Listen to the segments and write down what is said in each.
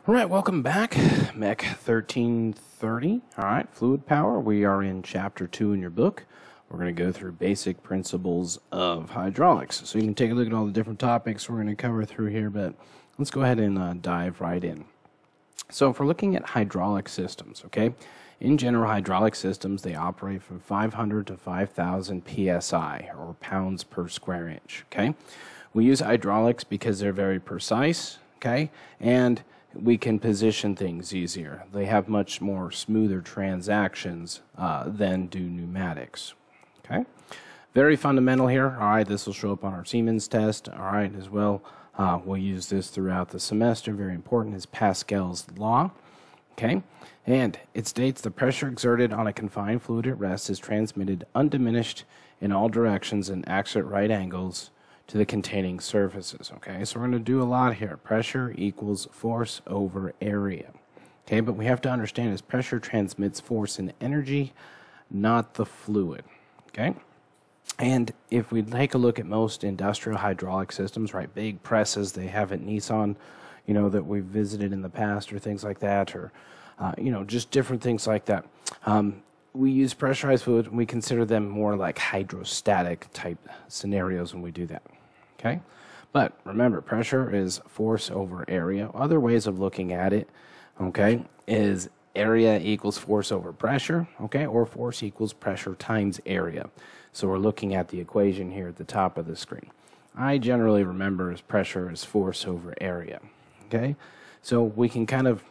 All right, welcome back. Mech 1330. All right, fluid power. We are in Chapter 2 in your book. We're going to go through basic principles of hydraulics. So you can take a look at all the different topics we're going to cover through here, but let's go ahead and dive right in. So if we're looking at hydraulic systems, okay, in general, hydraulic systems, they operate from 500 to 5,000 psi, or pounds per square inch, okay? We use hydraulics because they're very precise, okay, and we can position things easier. They have much more smoother transactions than do pneumatics, okay? Very fundamental here. All right, this will show up on our Siemens test, all right, as well. We'll use this throughout the semester. Very important is Pascal's law, okay? And it states the pressure exerted on a confined fluid at rest is transmitted undiminished in all directions and acts at right angles to the containing surfaces, okay? So we're going to do a lot here. Pressure equals force over area, okay? But we have to understand is pressure transmits force and energy, not the fluid, okay? And if we take a look at most industrial hydraulic systems, right, big presses they have at Nissan, you know, that we've visited in the past or things like that, or, you know, just different things like that. We use pressurized fluid, and we consider them more like hydrostatic type scenarios when we do that, okay? But remember, pressure is force over area. Other ways of looking at it, okay, is area equals force over pressure, okay, or force equals pressure times area. So we're looking at the equation here at the top of the screen. I generally remember as pressure is force over area, okay? So we can kind of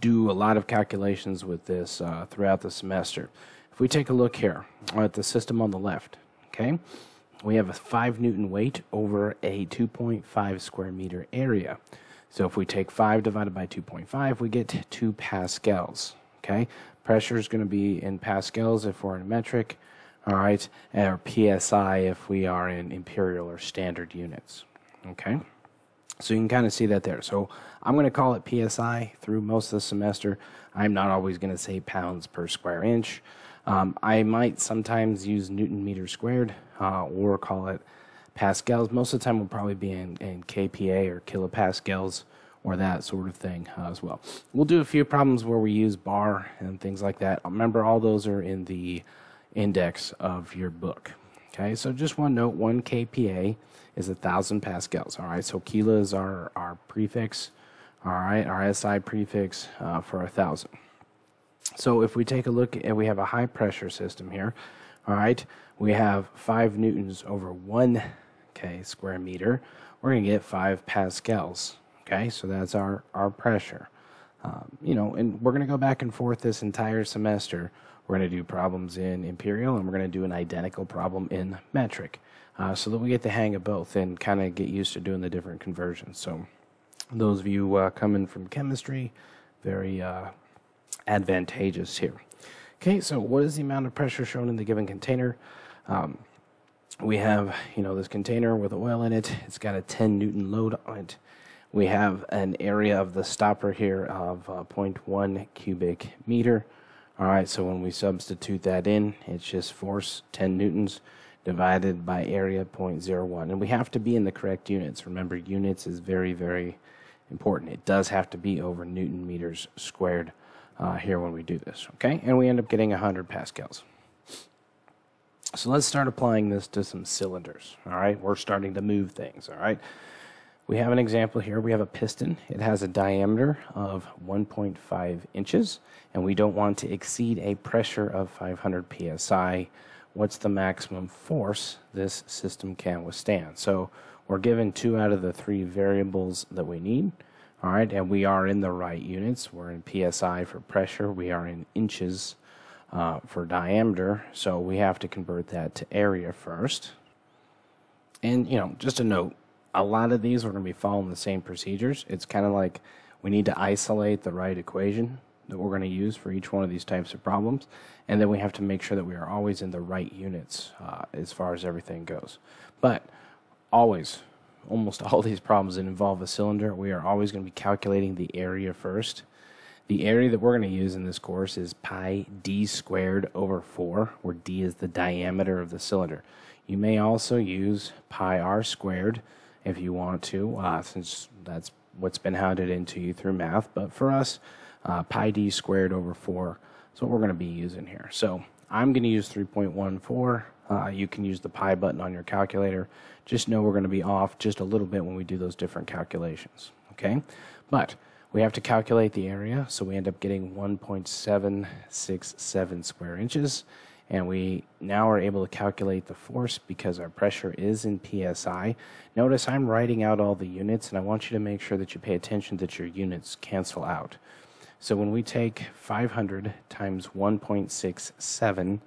do a lot of calculations with this throughout the semester. If we take a look here at the system on the left, okay, we have a 5 Newton weight over a 2.5 square meter area. So if we take 5 divided by 2.5, we get 2 pascals, okay? Pressure is going to be in pascals if we're in metric, all right, or PSI if we are in imperial or standard units, okay? So you can kind of see that there. So I'm going to call it PSI through most of the semester. I'm not always going to say pounds per square inch. I might sometimes use Newton meter squared or call it pascals. Most of the time we'll probably be in kPa or kilopascals or that sort of thing as well. We'll do a few problems where we use bar and things like that. Remember, all those are in the index of your book. Okay, so just one note, 1 kPa is 1,000 pascals. All right, so kilo is our prefix. All right, our SI prefix for 1,000. So if we take a look and we have a high pressure system here, all right, we have 5 newtons over 1 square meter. We're going to get 5 pascals. Okay, so that's our pressure. You know, and we're going to go back and forth this entire semester. We're going to do problems in imperial, and we're going to do an identical problem in metric, so that we get the hang of both and kind of get used to doing the different conversions. So those of you coming from chemistry, very advantageous here. Okay, so what is the amount of pressure shown in the given container? We have, you know, this container with oil in it. It's got a 10 Newton load on it. We have an area of the stopper here of 0.1 cubic meter. All right, so when we substitute that in, it's just force 10 newtons divided by area 0.01. And we have to be in the correct units. Remember, units is very, very important. It does have to be over Newton meters squared here when we do this, okay? And we end up getting 100 pascals. So let's start applying this to some cylinders, all right? We're starting to move things, all right? We have an example here. We have a piston. It has a diameter of 1.5 inches, and we don't want to exceed a pressure of 500 psi. What's the maximum force this system can withstand? So we're given 2 out of the 3 variables that we need, all right, and we are in the right units. We're in psi for pressure. We are in inches for diameter, so we have to convert that to area first. And, you know, just a note, a lot of these we're going to be following the same procedures. It's kind of like we need to isolate the right equation that we're going to use for each one of these types of problems, and then we have to make sure that we are always in the right units as far as everything goes. But always, almost all these problems that involve a cylinder, we are always going to be calculating the area first. The area that we're going to use in this course is pi d squared over 4, where d is the diameter of the cylinder. You may also use pi r squared if you want to, since that's what's been hounded into you through math, but for us, pi d squared over 4 is what we're going to be using here. So I'm going to use 3.14. You can use the pi button on your calculator. Just know we're going to be off just a little bit when we do those different calculations, okay? But we have to calculate the area, so we end up getting 1.767 square inches, and we now are able to calculate the force because our pressure is in PSI. Notice I'm writing out all the units, and I want you to make sure that you pay attention that your units cancel out. So when we take 500 times 1.67,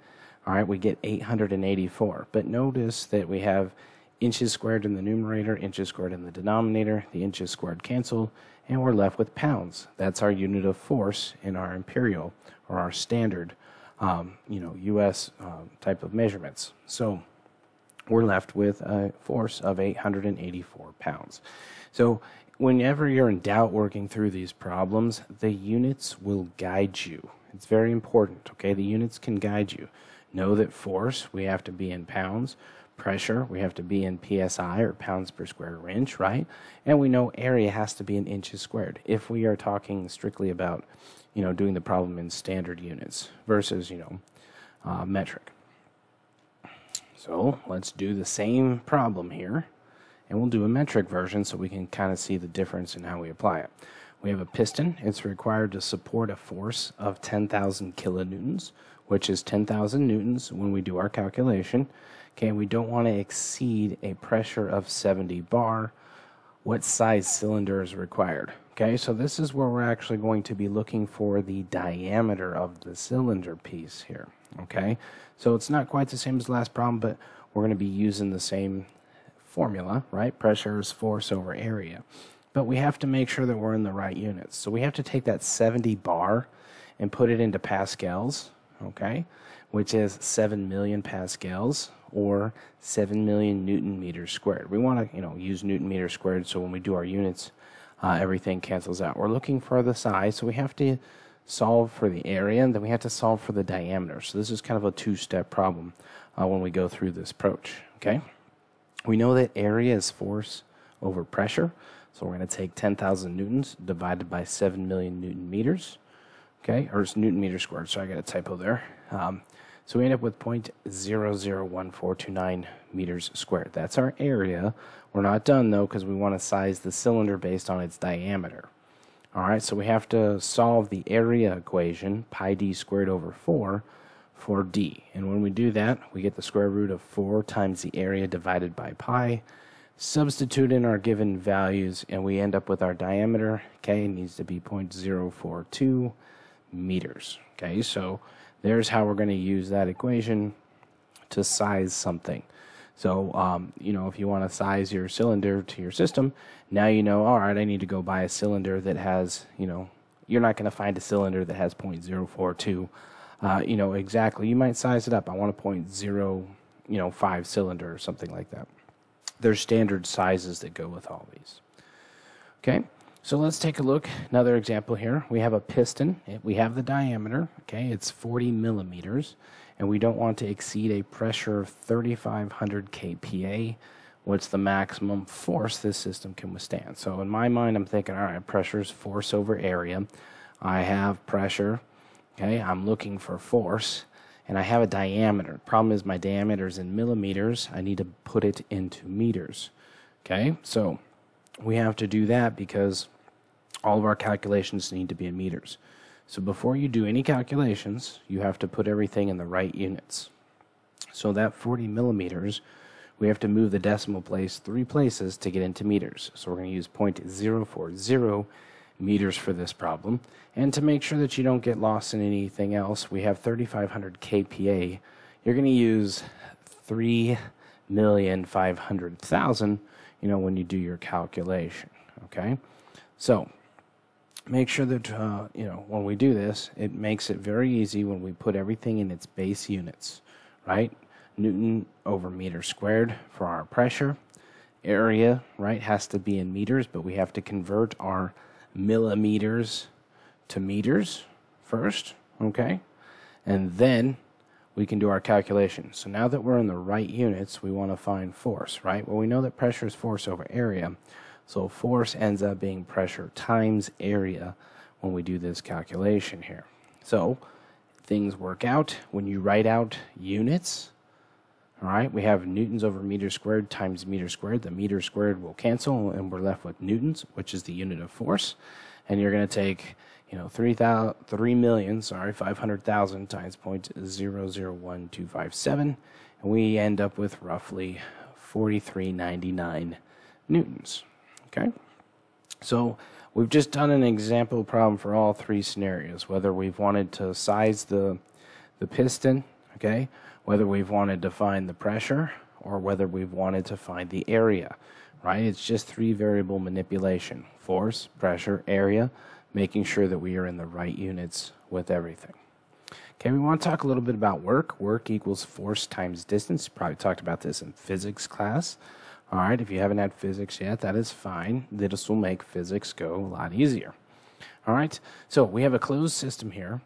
all right, we get 884. But notice that we have inches squared in the numerator, inches squared in the denominator, the inches squared cancel, and we're left with pounds. That's our unit of force in our imperial or our standard, U.S. Type of measurements. So we're left with a force of 884 pounds. So whenever you're in doubt working through these problems, the units will guide you. It's very important, okay? The units can guide you. Know that force, we have to be in pounds. Pressure, we have to be in PSI or pounds per square inch, right? And we know area has to be in inches squared if we are talking strictly about, doing the problem in standard units versus, metric. So let's do the same problem here, and we'll do a metric version so we can kind of see the difference in how we apply it. We have a piston. It's required to support a force of 10,000 kilonewtons, which is 10,000 newtons when we do our calculation. Okay, we don't want to exceed a pressure of 70 bar. What size cylinder is required? Okay, so this is where we're actually going to be looking for the diameter of the cylinder piece here. Okay, so it's not quite the same as the last problem, but we're going to be using the same formula, right? Pressure is force over area. But we have to make sure that we're in the right units. So we have to take that 70 bar and put it into pascals, okay, which is 7 million pascals, or 7 million newton meters squared. We want to, use newton meters squared, so when we do our units, everything cancels out. We're looking for the size, so we have to solve for the area, and then we have to solve for the diameter. So this is kind of a two-step problem when we go through this approach, okay? We know that area is force over pressure, so we're going to take 10,000 newtons divided by 7 million newton meters, okay, or it's newton meters squared, so I got a typo there. So we end up with 0.001429 meters squared. That's our area. We're not done, though, because we want to size the cylinder based on its diameter. All right, so we have to solve the area equation, pi d squared over 4, for d. And when we do that, we get the square root of 4 times the area divided by pi. Substitute in our given values, and we end up with our diameter. Okay, it needs to be 0.042 meters. Okay, so there's how we're going to use that equation to size something. So, if you want to size your cylinder to your system, now you know, all right, I need to go buy a cylinder that has, you're not going to find a cylinder that has 0.042, exactly. You might size it up. I want a 0.05 cylinder or something like that. There's standard sizes that go with all these. Okay. So let's take a look. Another example here. We have a piston. We have the diameter. Okay, it's 40 millimeters, and we don't want to exceed a pressure of 3,500 kPa. What's the maximum force this system can withstand? So in my mind, I'm thinking, all right, pressure is force over area. I have pressure. Okay, I'm looking for force, and I have a diameter. Problem is my diameter is in millimeters. I need to put it into meters. Okay, so we have to do that because all of our calculations need to be in meters. So before you do any calculations, you have to put everything in the right units. So that 40 millimeters, we have to move the decimal place 3 places to get into meters. So we're going to use 0.040 meters for this problem. And to make sure that you don't get lost in anything else, we have 3,500 kPa. You're going to use 3,500,000 when you do your calculation, okay? So make sure that, when we do this, it makes it very easy when we put everything in its base units, right? Newton over meter squared for our pressure. Area, right, has to be in meters, but we have to convert our millimeters to meters first, okay? And then we can do our calculation. So now that we're in the right units, we want to find force, right? Well, we know that pressure is force over area. So force ends up being pressure times area when we do this calculation here. So things work out when you write out units. All right, we have newtons over meter squared times meter squared. The meter squared will cancel, and we're left with newtons, which is the unit of force. And you're going to take, 3,500,000 times 0.001257, and we end up with roughly 4399 newtons. Okay, so we've just done an example problem for all three scenarios, whether we've wanted to size the piston, okay, whether we've wanted to find the pressure, or whether we've wanted to find the area, right? It's just three variable manipulation: force, pressure, area, making sure that we are in the right units with everything. Okay, we want to talk a little bit about work. Work equals force times distance. You probably talked about this in physics class. All right, if you haven't had physics yet, that is fine. This will make physics go a lot easier. All right, so we have a closed system here.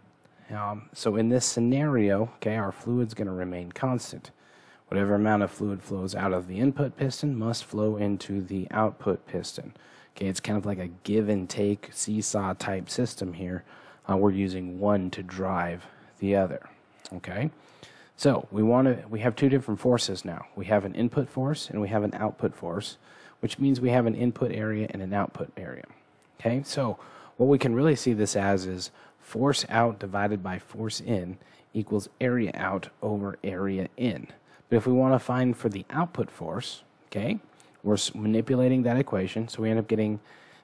So in this scenario, okay, our fluid's going to remain constant. Whatever amount of fluid flows out of the input piston must flow into the output piston. Okay, it's kind of like a give and take seesaw type system here. We're using one to drive the other. Okay, so we have two different forces now. We have an input force and we have an output force, which means we have an input area and an output area. Okay, so what we can really see this as is force out divided by force in equals area out over area in. But if we want to find for the output force, okay, we're manipulating that equation, so we end up getting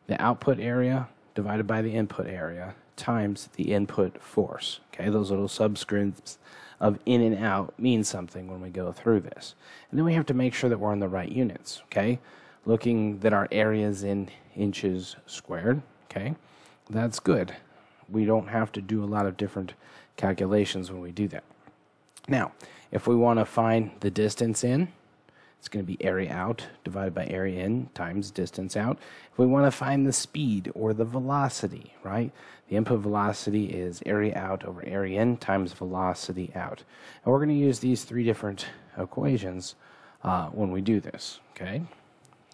the output area divided by the input area times the input force. Okay, those little subscripts of in and out mean something when we go through this. And then we have to make sure that we're in the right units, okay? Looking that our area is in inches squared, okay? That's good. We don't have to do a lot of different calculations when we do that. Now, if we want to find the distance in, it's going to be area out divided by area in times distance out. If we want to find the speed or the velocity, right? The input velocity is area out over area in times velocity out. And we're going to use these three different equations when we do this, okay?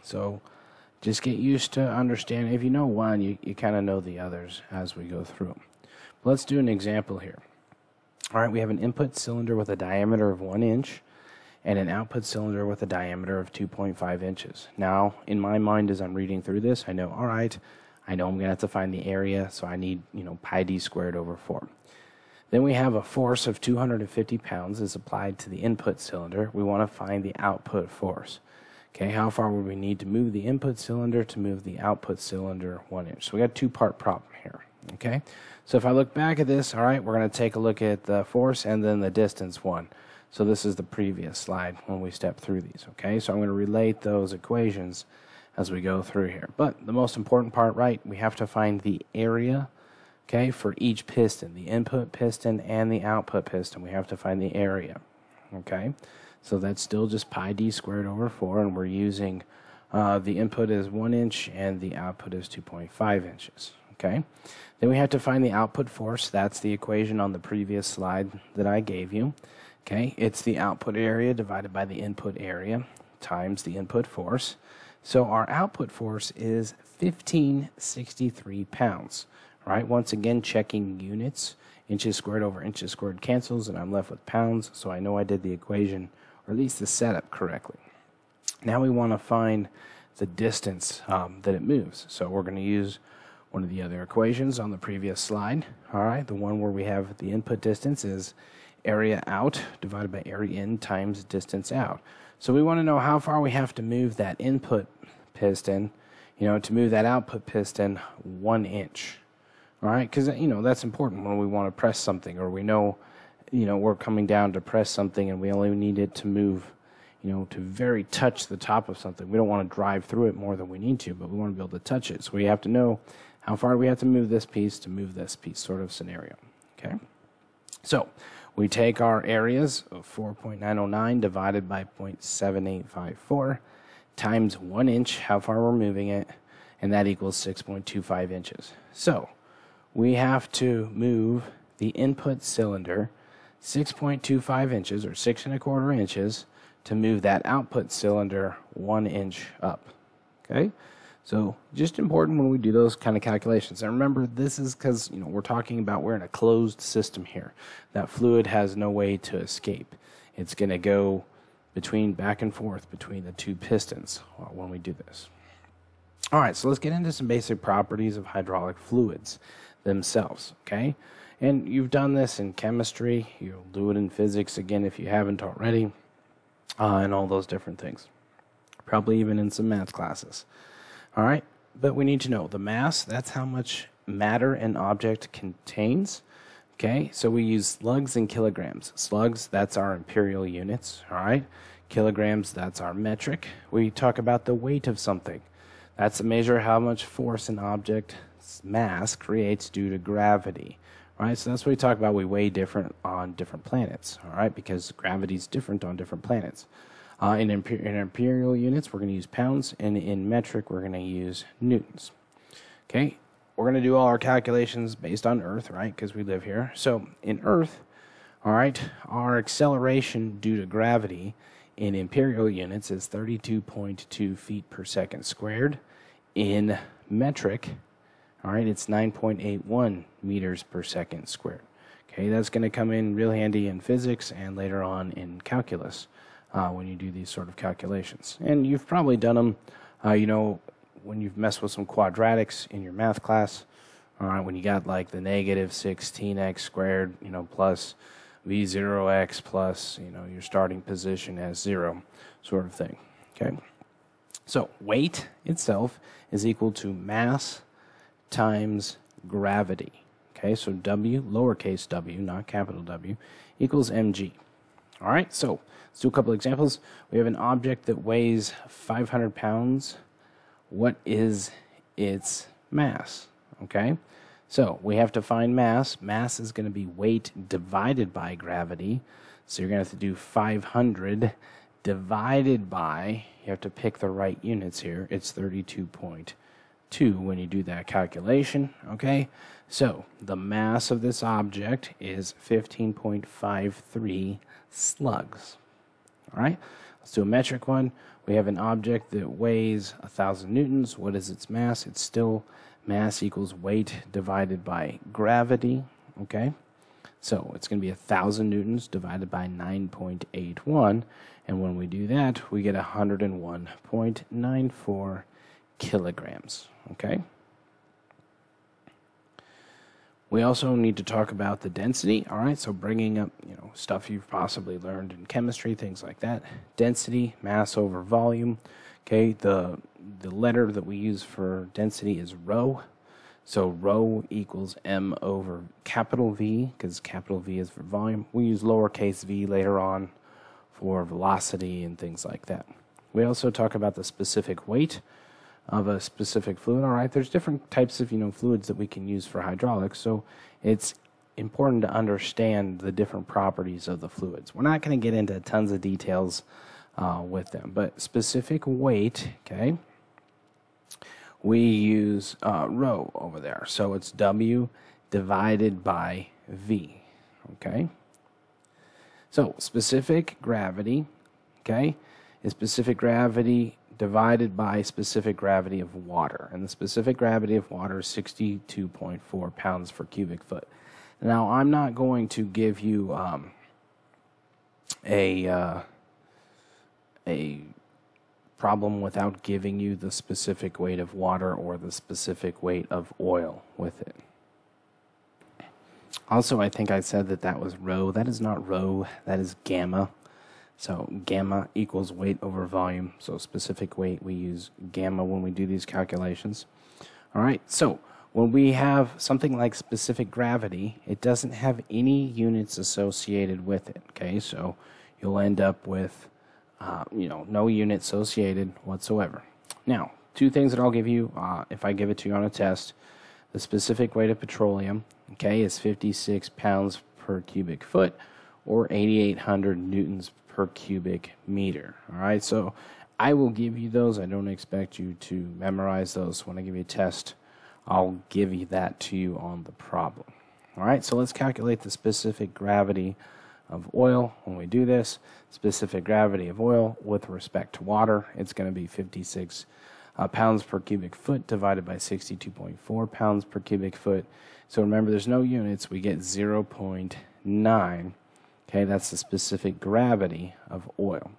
So just get used to understanding. If you know one, you kind of know the others as we go through them. Let's do an example here. All right, we have an input cylinder with a diameter of 1 inch and an output cylinder with a diameter of 2.5 inches. Now, in my mind, as I'm reading through this, I know, all right, I know I'm going to have to find the area, so I need, pi d squared over 4. Then we have a force of 250 pounds is applied to the input cylinder. We want to find the output force. Okay, how far would we need to move the input cylinder to move the output cylinder 1 inch? So we got a two-part problem here. Okay, so if I look back at this, all right, we're going to take a look at the force and then the distance one. So this is the previous slide when we step through these. Okay, so I'm going to relate those equations as we go through here. But the most important part, right, we have to find the area, okay, for each piston, the input piston and the output piston. We have to find the area. Okay, so that's still just pi d squared over 4, and we're using the input is 1 inch and the output is 2.5 inches. Okay, then we have to find the output force. That's the equation on the previous slide that I gave you. Okay, it's the output area divided by the input area times the input force. So our output force is 1563 pounds. Right, once again checking units. Inches squared over inches squared cancels, and I'm left with pounds, so I know I did the equation, or at least the setup, correctly. Now we want to find the distance that it moves. So we're going to use one of the other equations on the previous slide. All right, the one where we have the input distance is area out divided by area in times distance out. So we want to know how far we have to move that input piston, to move that output piston 1 inch. All right, because, that's important when we want to press something, or we know, we're coming down to press something and we only need it to move, to very touch the top of something. We don't want to drive through it more than we need to, but we want to be able to touch it. So we have to know how far we have to move this piece to move this piece, sort of scenario. Okay, so we take our areas of 4.909 divided by 0.7854 times 1 inch, how far we're moving it, and that equals 6.25 inches. So we have to move the input cylinder 6.25 inches, or 6 1/4 inches, to move that output cylinder 1 inch up. Okay, So just important when we do those kind of calculations. And remember, this is because, we're talking about we're in a closed system here. That fluid has no way to escape. It's going to go back and forth between the two pistons when we do this. All right, so let's get into some basic properties of hydraulic fluids themselves, okay? And you've done this in chemistry. You'll do it in physics again if you haven't already, and all those different things. Probably even in some math classes. All right, but we need to know the mass. That's how much matter an object contains. Okay, so we use slugs and kilograms. Slugs, that's our imperial units. All right, kilograms, that's our metric. We talk about the weight of something. That's to measure how much force an object's mass creates due to gravity. All right, so that's what we talk about. We weigh different on different planets. All right, because gravity is different on different planets. In imperial units, we're going to use pounds, and in metric, we're going to use newtons. Okay, we're going to do all our calculations based on Earth, right, because we live here. So in Earth, all right, our acceleration due to gravity in imperial units is 32.2 feet per second squared. In metric, all right, it's 9.81 meters per second squared. Okay, that's going to come in real handy in physics and later on in calculus. When you do these sort of calculations. And you've probably done them, when you've messed with some quadratics in your math class, when you got like the negative 16x squared, plus v0x plus, your starting position as 0 sort of thing, okay? So weight itself is equal to mass times gravity, okay? So W, lowercase w, not capital W, equals mg. All right, so let's do a couple examples. We have an object that weighs 500 pounds. What is its mass? Okay, so we have to find mass. Mass is going to be weight divided by gravity. So you're going to have to do 500 divided by, you have to pick the right units here. It's 32.2 when you do that calculation, okay? So the mass of this object is 15.53 slugs. All right, let's do a metric one. We have an object that weighs 1,000 newtons. What is its mass? It's still mass equals weight divided by gravity. Okay, so it's going to be 1,000 newtons divided by 9.81, and when we do that, we get 101.94 kilograms. Okay. We also need to talk about the density, all right? So bringing up, stuff you've possibly learned in chemistry, things like that. Density, mass over volume, okay? The letter that we use for density is rho. So rho equals m over capital V, because capital V is for volume. We use lowercase v later on for velocity and things like that. We also talk about the specific weight of a specific fluid. All right, there's different types of fluids that we can use for hydraulics, so it's important to understand the different properties of the fluids. We're not going to get into tons of details with them, but specific weight, okay, we use rho over there, so it's W divided by V, okay? So specific gravity, okay, is specific gravity divided by specific gravity of water. And the specific gravity of water is 62.4 pounds per cubic foot. Now, I'm not going to give you a problem without giving you the specific weight of water or the specific weight of oil with it. Also, I think I said that was rho. That is not rho, that is gamma. So gamma equals weight over volume. So specific weight, we use gamma when we do these calculations. All right, so when we have something like specific gravity, it doesn't have any units associated with it, okay? So you'll end up with, no unit associated whatsoever. Now, two things that I'll give you if I give it to you on a test. The specific weight of petroleum, okay, is 56 pounds per cubic foot, or 8,800 newtons per cubic meter. All right, so I will give you those. I don't expect you to memorize those. When I give you a test, I'll give you that to you on the problem. All right, so let's calculate the specific gravity of oil. When we do this, specific gravity of oil with respect to water, it's going to be 56 pounds per cubic foot divided by 62.4 pounds per cubic foot. So remember, there's no units. We get 0.9. Okay, that's the specific gravity of oil.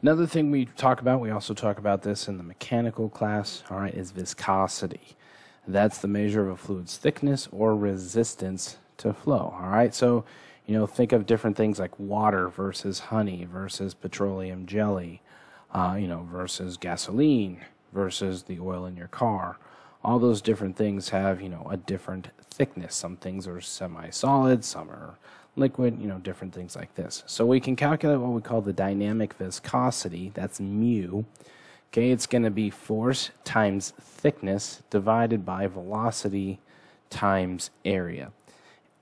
Another thing we talk about, we also talk about this in the mechanical class, all right, is viscosity. That's the measure of a fluid's thickness or resistance to flow, all right? So, think of different things like water versus honey versus petroleum jelly, versus gasoline versus the oil in your car. All those different things have, a different thickness. Some things are semi-solid, some are liquid, different things like this. So we can calculate what we call the dynamic viscosity. That's mu. Okay, it's going to be force times thickness divided by velocity times area.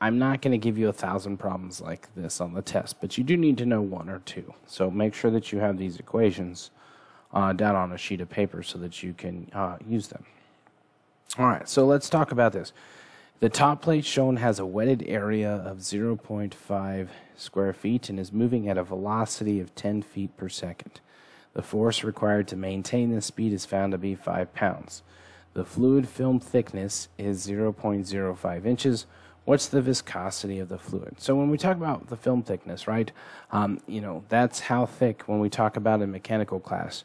I'm not going to give you 1,000 problems like this on the test, but you do need to know one or two. So make sure that you have these equations down on a sheet of paper so that you can use them. All right, so let's talk about this. The top plate shown has a wetted area of 0.5 square feet and is moving at a velocity of 10 feet per second. The force required to maintain this speed is found to be 5 pounds. The fluid film thickness is 0.05 inches. What's the viscosity of the fluid? So when we talk about the film thickness, right, that's how thick when we talk about in mechanical class.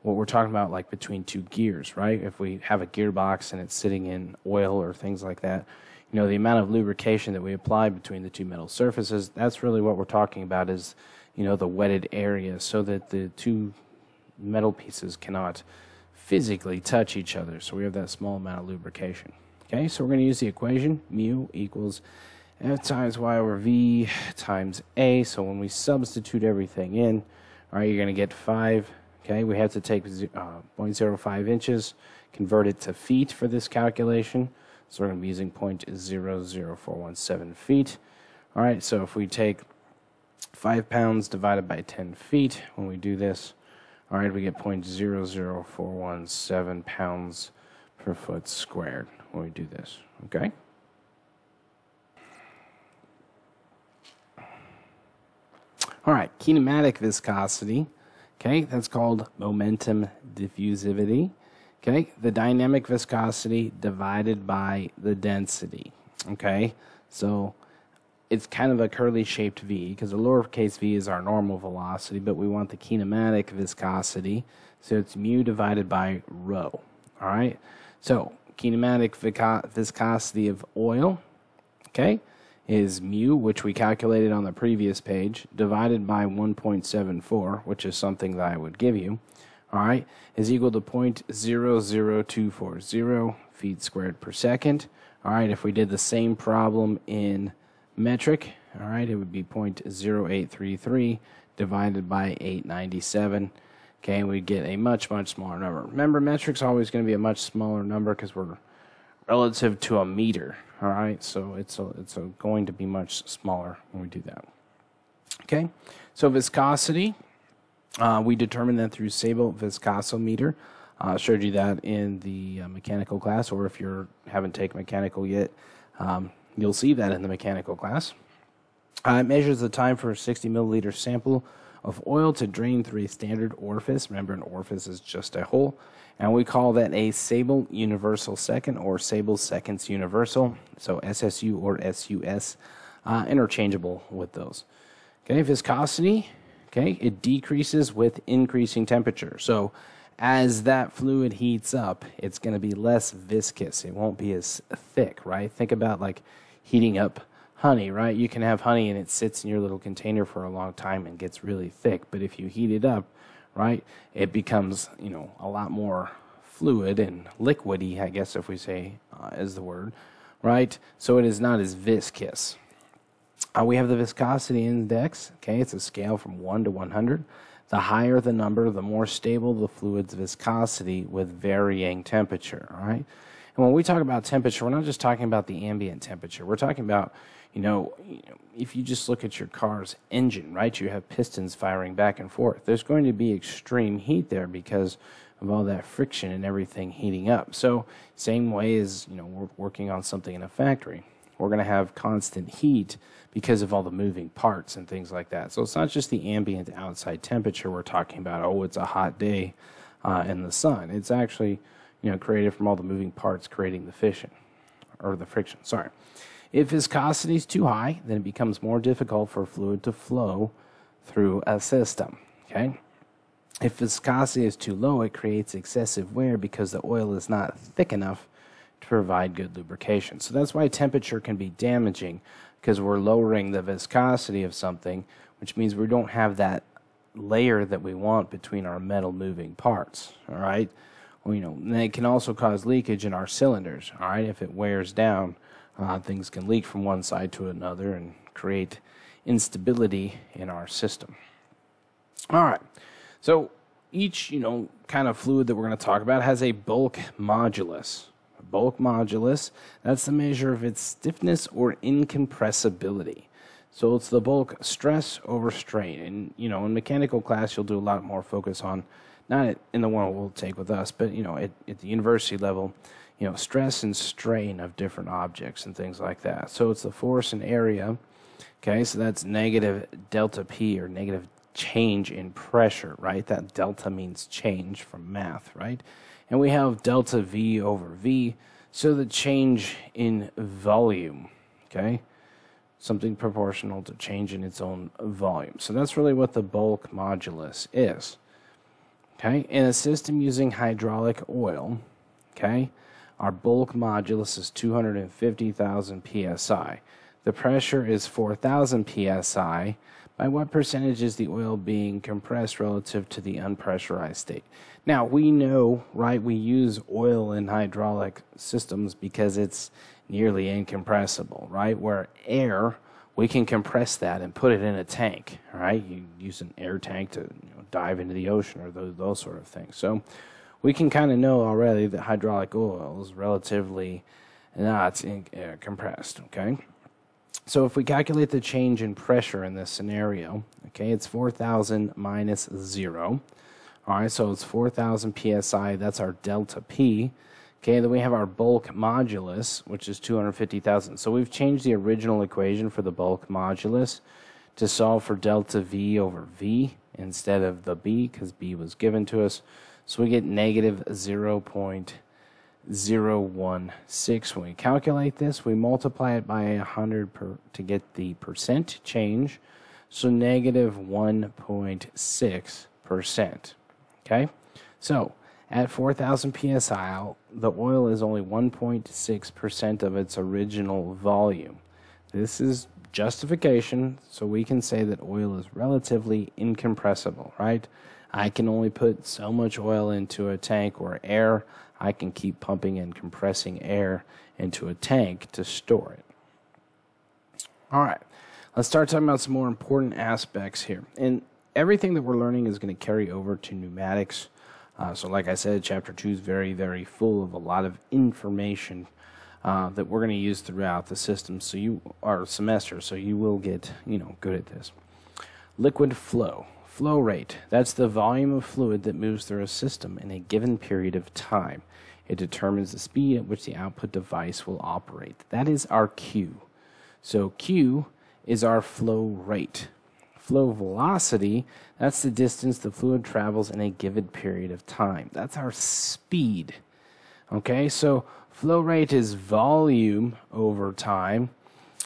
What we're talking about, like between two gears, right? If we have a gearbox and it's sitting in oil or things like that, the amount of lubrication that we apply between the two metal surfaces, that's really what we're talking about is, the wetted area so that the two metal pieces cannot physically touch each other. So we have that small amount of lubrication. Okay, so we're going to use the equation, mu equals F times Y over V times A. So when we substitute everything in, all right, you're going to get 5. Okay, we have to take 0.05 inches, convert it to feet for this calculation. So we're going to be using 0.00417 feet. All right, so if we take 5 pounds divided by 10 feet, when we do this, all right, we get 0.00417 pounds per foot squared when we do this, okay? All right, kinematic viscosity. Okay, that's called momentum diffusivity. Okay, the dynamic viscosity divided by the density. Okay, so it's kind of a curly-shaped V because the lowercase v is our normal velocity, but we want the kinematic viscosity, so it's mu divided by rho. All right, so kinematic viscosity of oil, okay, is mu, which we calculated on the previous page, divided by 1.74, which is something that I would give you, all right, is equal to 0.00240 feet squared per second. All right, if we did the same problem in metric, all right, it would be 0.0833 divided by 897. Okay, we'd get a much, much smaller number. Remember, metric's always going to be a much smaller number because we're relative to a meter. All right, so it's going to be much smaller when we do that. Okay, so viscosity, we determined that through Sable viscosometer. Showed you that in the mechanical class, or if you haven't taken mechanical yet, you'll see that in the mechanical class. It measures the time for a 60 milliliter sample of oil to drain through a standard orifice. Remember, an orifice is just a hole. And we call that a Sable universal second, or Sable seconds universal. So SSU or SUS, interchangeable with those. Okay, viscosity, okay, it decreases with increasing temperature. So as that fluid heats up, it's going to be less viscous. It won't be as thick, right? Think about like heating up honey, right? You can have honey and it sits in your little container for a long time and gets really thick. But if you heat it up, right, it becomes, a lot more fluid and liquidy, I guess if we say is the word, right? So it is not as viscous. We have the viscosity index, okay? It's a scale from 1 to 100. The higher the number, the more stable the fluid's viscosity with varying temperature, all right? And when we talk about temperature, we're not just talking about the ambient temperature. We're talking about, if you just look at your car's engine, right, you have pistons firing back and forth. There's going to be extreme heat there because of all that friction and everything heating up. So same way as, we're working on something in a factory. We're going to have constant heat because of all the moving parts and things like that. So it's not just the ambient outside temperature we're talking about. Oh, it's a hot day. in the sun. It's actually, created from all the moving parts creating the fission, or the friction, sorry. If viscosity is too high, then it becomes more difficult for a fluid to flow through a system, okay? If viscosity is too low, it creates excessive wear because the oil is not thick enough to provide good lubrication. So that's why temperature can be damaging, because we're lowering the viscosity of something, which means we don't have that layer that we want between our metal moving parts, all right? Well, and it can also cause leakage in our cylinders, all right? If it wears down, things can leak from one side to another and create instability in our system. All right, so each, kind of fluid that we're going to talk about has a bulk modulus. A bulk modulus, that's the measure of its stiffness or incompressibility. So it's the bulk stress over strain. And, in mechanical class, you'll do a lot more focus on, not in the one we'll take with us, but, at the university level, stress and strain of different objects and things like that. So it's the force and area, okay? So that's negative delta P, or negative change in pressure, right? That delta means change from math, right? And we have delta V over V, so the change in volume, okay? Something proportional to change in its own volume. So that's really what the bulk modulus is. Okay, in a system using hydraulic oil, okay, our bulk modulus is 250,000 psi. The pressure is 4,000 psi. By what percentage is the oil being compressed relative to the unpressurized state? Now, we know, right, we use oil in hydraulic systems because it's nearly incompressible, right? Where air, we can compress that and put it in a tank, right? You use an air tank to dive into the ocean, or those sort of things. So we can kind of know already that hydraulic oil is relatively not compressed, okay? So if we calculate the change in pressure in this scenario, okay, it's 4,000 minus 0. All right, so it's 4,000 psi. That's our delta P. Okay, then we have our bulk modulus, which is 250,000. So we've changed the original equation for the bulk modulus to solve for delta V over V instead of the B, because B was given to us. So we get negative 0.016. When we calculate this, we multiply it by 100 to get the percent change. So negative 1.6%. Okay, so at 4,000 psi, the oil is only 1.6% of its original volume. This is justification, so we can say that oil is relatively incompressible, right? I can only put so much oil into a tank, or air. I can keep pumping and compressing air into a tank to store it. All right, let's start talking about some more important aspects here. And everything that we're learning is going to carry over to pneumatics. So like I said, Chapter 2 is very, very full of a lot of information that we're going to use throughout the system, our semester, so you will get, good at this. Liquid flow. Flow rate. That's the volume of fluid that moves through a system in a given period of time. It determines the speed at which the output device will operate. That is our Q. So Q is our flow rate. Flow velocity, that's the distance the fluid travels in a given period of time. That's our speed. Okay, so flow rate is volume over time.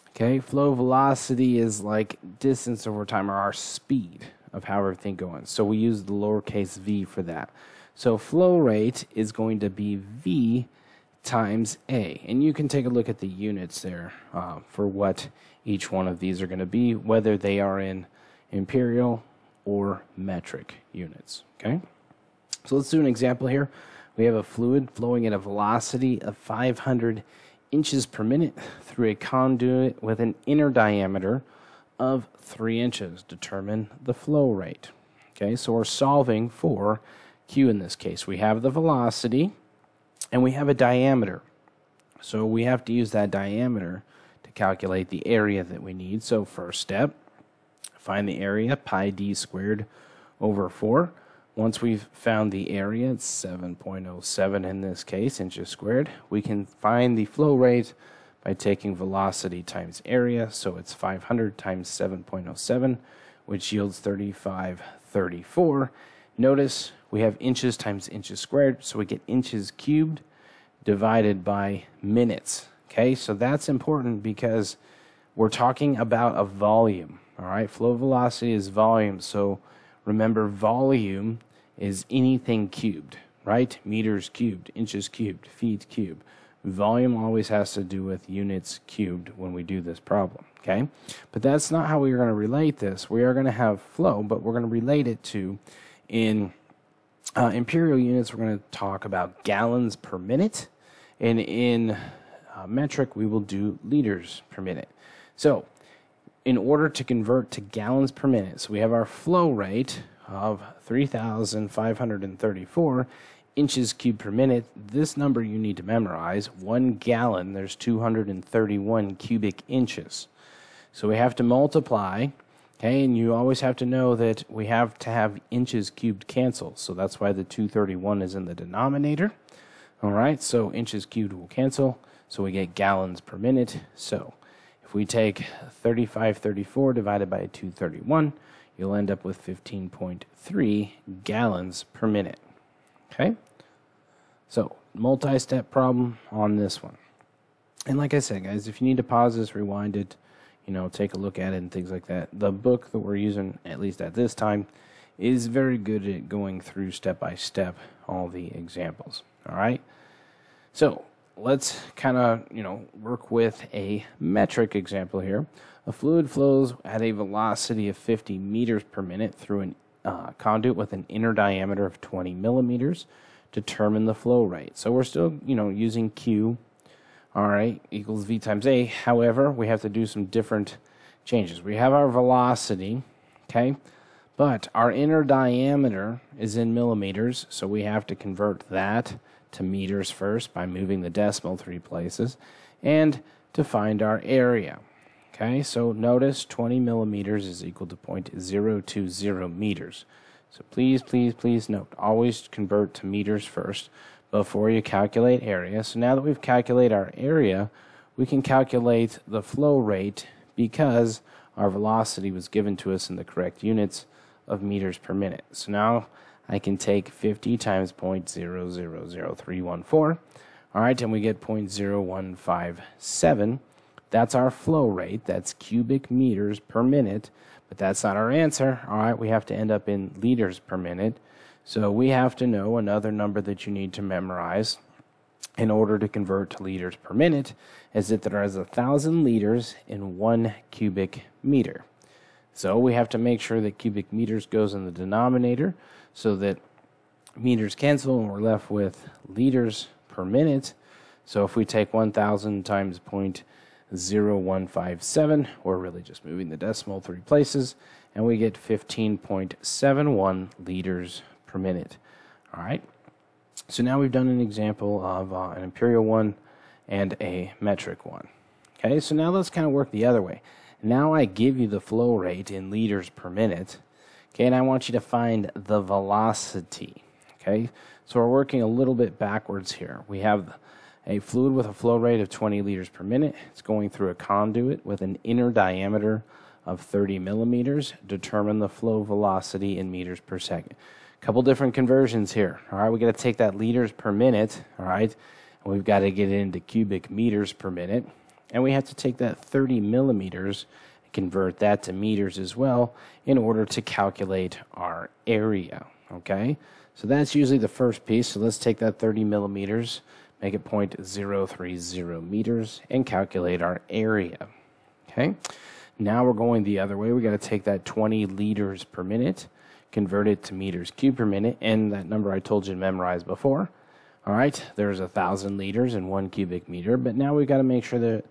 Okay, flow velocity is like distance over time, or our speed of how everything going. So we use the lowercase v for that. So flow rate is going to be V times A. And you can take a look at the units there for what each one of these are going to be, whether they are in imperial or metric units. Okay, so let's do an example here. We have a fluid flowing at a velocity of 500 inches per minute through a conduit with an inner diameter of 3 inches. Determine the flow rate. Okay, so we're solving for Q in this case. We have the velocity and we have a diameter. So we have to use that diameter to calculate the area that we need. So first step, find the area, pi d squared over 4. Once we've found the area, it's 7.07 in this case, inches squared, we can find the flow rate by taking velocity times area. So it's 500 times 7.07, which yields 3534. Notice we have inches times inches squared, so we get inches cubed divided by minutes. Okay, so that's important because we're talking about a volume. All right, flow velocity is volume, so remember volume is anything cubed, right? Meters cubed, inches cubed, feet cubed. Volume always has to do with units cubed when we do this problem, okay? But that's not how we're going to relate this. We are going to have flow, but we're going to relate it to, in imperial units, we're going to talk about gallons per minute, and in metric, we will do liters per minute. So, in order to convert to gallons per minute, so we have our flow rate of 3,534 inches cubed per minute. This number you need to memorize. 1 gallon, there's 231 cubic inches. So we have to multiply, okay, and you always have to know that we have to have inches cubed cancel. So that's why the 231 is in the denominator. All right, so inches cubed will cancel, so we get gallons per minute. So if we take 3534 divided by 231, you'll end up with 15.3 gallons per minute. Okay? So, multi-step problem on this one. And like I said, guys, if you need to pause this, rewind it, take a look at it and things like that. The book that we're using, at least at this time, is very good at going through step by step all the examples. All right? So, let's kind of, work with a metric example here. A fluid flows at a velocity of 50 meters per minute through an conduit with an inner diameter of 20 millimeters. Determine the flow rate. So we're still, using Q, all right, equals V times A. However, we have to do some different changes. We have our velocity, okay, but our inner diameter is in millimeters, so we have to convert that to meters first by moving the decimal 3 places, and to find our area. Okay, so notice 20 millimeters is equal to 0.020 meters. So please, please, please note, always convert to meters first before you calculate area. So now that we've calculated our area, we can calculate the flow rate because our velocity was given to us in the correct units of meters per minute. So now I can take 50 times 0.000314, all right, and we get 0.0157. That's our flow rate. That's cubic meters per minute, but that's not our answer. All right, we have to end up in liters per minute. So we have to know another number that you need to memorize in order to convert to liters per minute is that there is 1,000 liters in 1 cubic meter. So we have to make sure that cubic meters goes in the denominator so that meters cancel and we're left with liters per minute. So if we take 1,000 times 0.0157, we're really just moving the decimal 3 places, and we get 15.71 liters per minute. All right. So now we've done an example of an imperial one and a metric one. Okay, so now let's kind of work the other way. Now I give you the flow rate in liters per minute, okay, and I want you to find the velocity. Okay, so we're working a little bit backwards here. We have a fluid with a flow rate of 20 liters per minute. It's going through a conduit with an inner diameter of 30 millimeters. Determine the flow velocity in meters per second. A couple different conversions here. All right, we got to take that liters per minute, all right, and we've got to get it into cubic meters per minute. And we have to take that 30 millimeters and convert that to meters as well in order to calculate our area, okay? So that's usually the first piece. So let's take that 30 millimeters, make it 0.030 meters, and calculate our area, okay? Now we're going the other way. We got to take that 20 liters per minute, convert it to meters cubed per minute, and that number I told you to memorize before. All right, there's 1,000 liters in 1 cubic meter, but now we've got to make sure that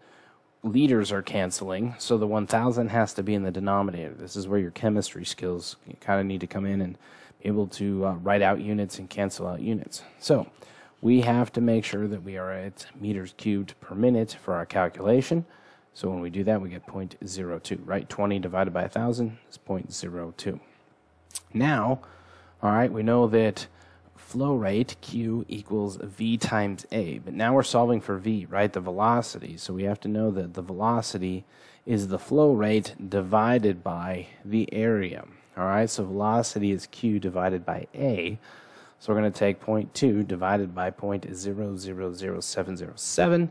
liters are canceling, so the 1,000 has to be in the denominator. This is where your chemistry skills kind of need to come in and be able to write out units and cancel out units. So we have to make sure that we are at meters cubed per minute for our calculation. So when we do that, we get 0.02, right? 20 divided by 1,000 is 0.02. Now, all right, we know that flow rate, Q, equals V times A. But now we're solving for V, right, the velocity. So we have to know that the velocity is the flow rate divided by the area. All right, so velocity is q divided by a. So we're going to take 0.2 divided by 0.000707,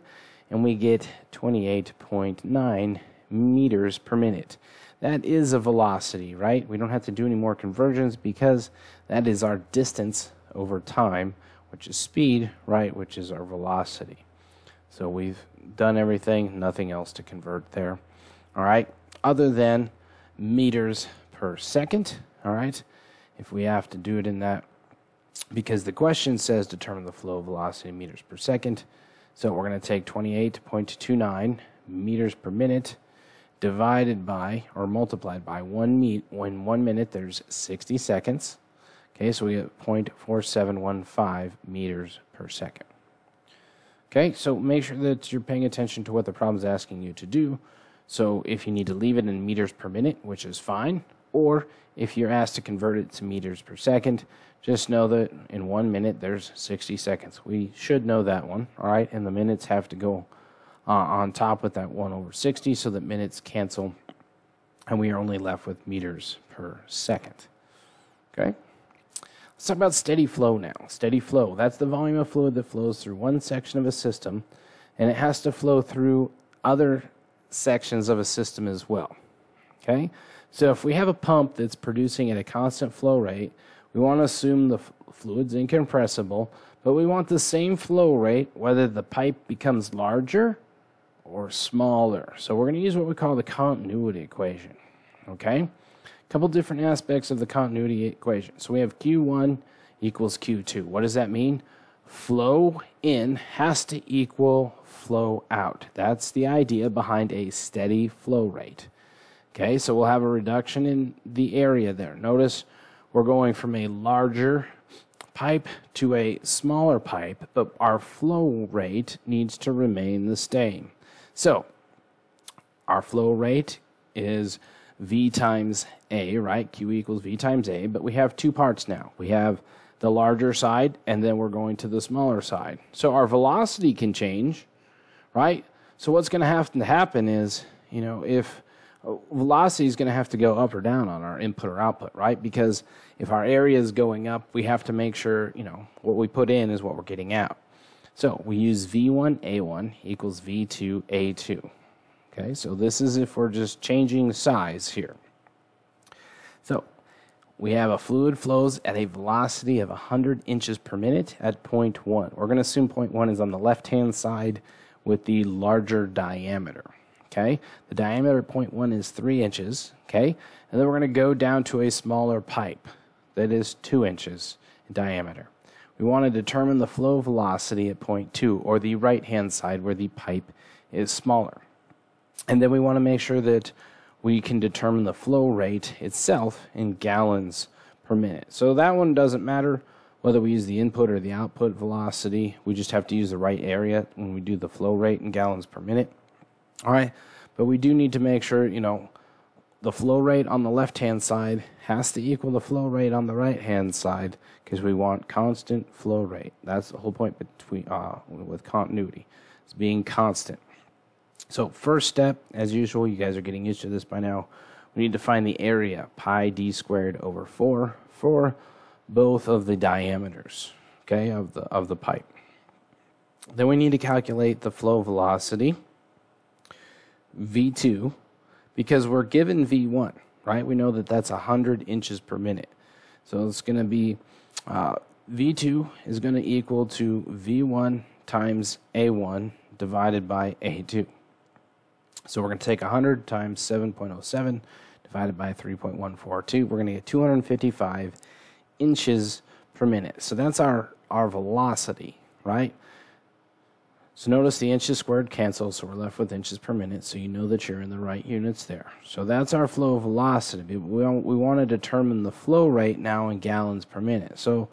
and we get 28.9 meters per minute. That is a velocity, right? We don't have to do any more conversions because that is our distance over time, which is speed, right, which is our velocity. So we've done everything, nothing else to convert there. All right, other than meters per second, all right, if we have to do it in that, because the question says determine the flow velocity in meters per second. So we're going to take 28.29 meters per minute divided by, or multiplied by 1 minute, there's 60 seconds. Okay, so we get 0.4715 meters per second. Okay, so make sure that you're paying attention to what the problem is asking you to do. So if you need to leave it in meters per minute, which is fine, or if you're asked to convert it to meters per second, just know that in 1 minute there's 60 seconds. We should know that one, all right? And the minutes have to go on top with that 1 over 60 so that minutes cancel, and we are only left with meters per second. Okay? Let's talk about steady flow now. Steady flow, that's the volume of fluid that flows through one section of a system, and it has to flow through other sections of a system as well. Okay? So if we have a pump that's producing at a constant flow rate, we want to assume the fluid's incompressible, but we want the same flow rate whether the pipe becomes larger or smaller. So we're going to use what we call the continuity equation. Okay? A couple different aspects of the continuity equation. So we have Q1 equals Q2. What does that mean? Flow in has to equal flow out. That's the idea behind a steady flow rate. Okay, so we'll have a reduction in the area there. Notice we're going from a larger pipe to a smaller pipe, but our flow rate needs to remain the same. So our flow rate is V times A, right? Q equals V times A, but we have two parts now. We have the larger side, and then we're going to the smaller side. So our velocity can change, right? So what's going to have to happen is, you know, if velocity is going to have to go up or down on our input or output, right? Because if our area is going up, we have to make sure, you know, what we put in is what we're getting out. So we use V1A1 equals V2A2. Okay, so this is if we're just changing size here. So we have a fluid flows at a velocity of 100 inches per minute at 0.1. We're going to assume 0.1 is on the left-hand side with the larger diameter. Okay, the diameter at 0.1 is 3 inches. Okay, and then we're going to go down to a smaller pipe that is 2 inches in diameter. We want to determine the flow velocity at 0.2, or the right-hand side where the pipe is smaller. And then we want to make sure that we can determine the flow rate itself in gallons per minute. So that one doesn't matter whether we use the input or the output velocity. We just have to use the right area when we do the flow rate in gallons per minute. All right, but we do need to make sure, you know, the flow rate on the left-hand side has to equal the flow rate on the right-hand side because we want constant flow rate. That's the whole point between with continuity. It's being constant. So first step, as usual, you guys are getting used to this by now, we need to find the area, pi d squared over 4, for both of the diameters, okay, of the pipe. Then we need to calculate the flow velocity, V2, because we're given V1, right? We know that that's 100 inches per minute. So it's going to be, V2 is going to equal to V1 times A1 divided by A2. So we're going to take 100 times 7.07 divided by 3.142. We're going to get 255 inches per minute. So that's our velocity, right? So notice the inches squared cancel, so we're left with inches per minute, so you know that you're in the right units there. So that's our flow velocity. We want to determine the flow rate now in gallons per minute. So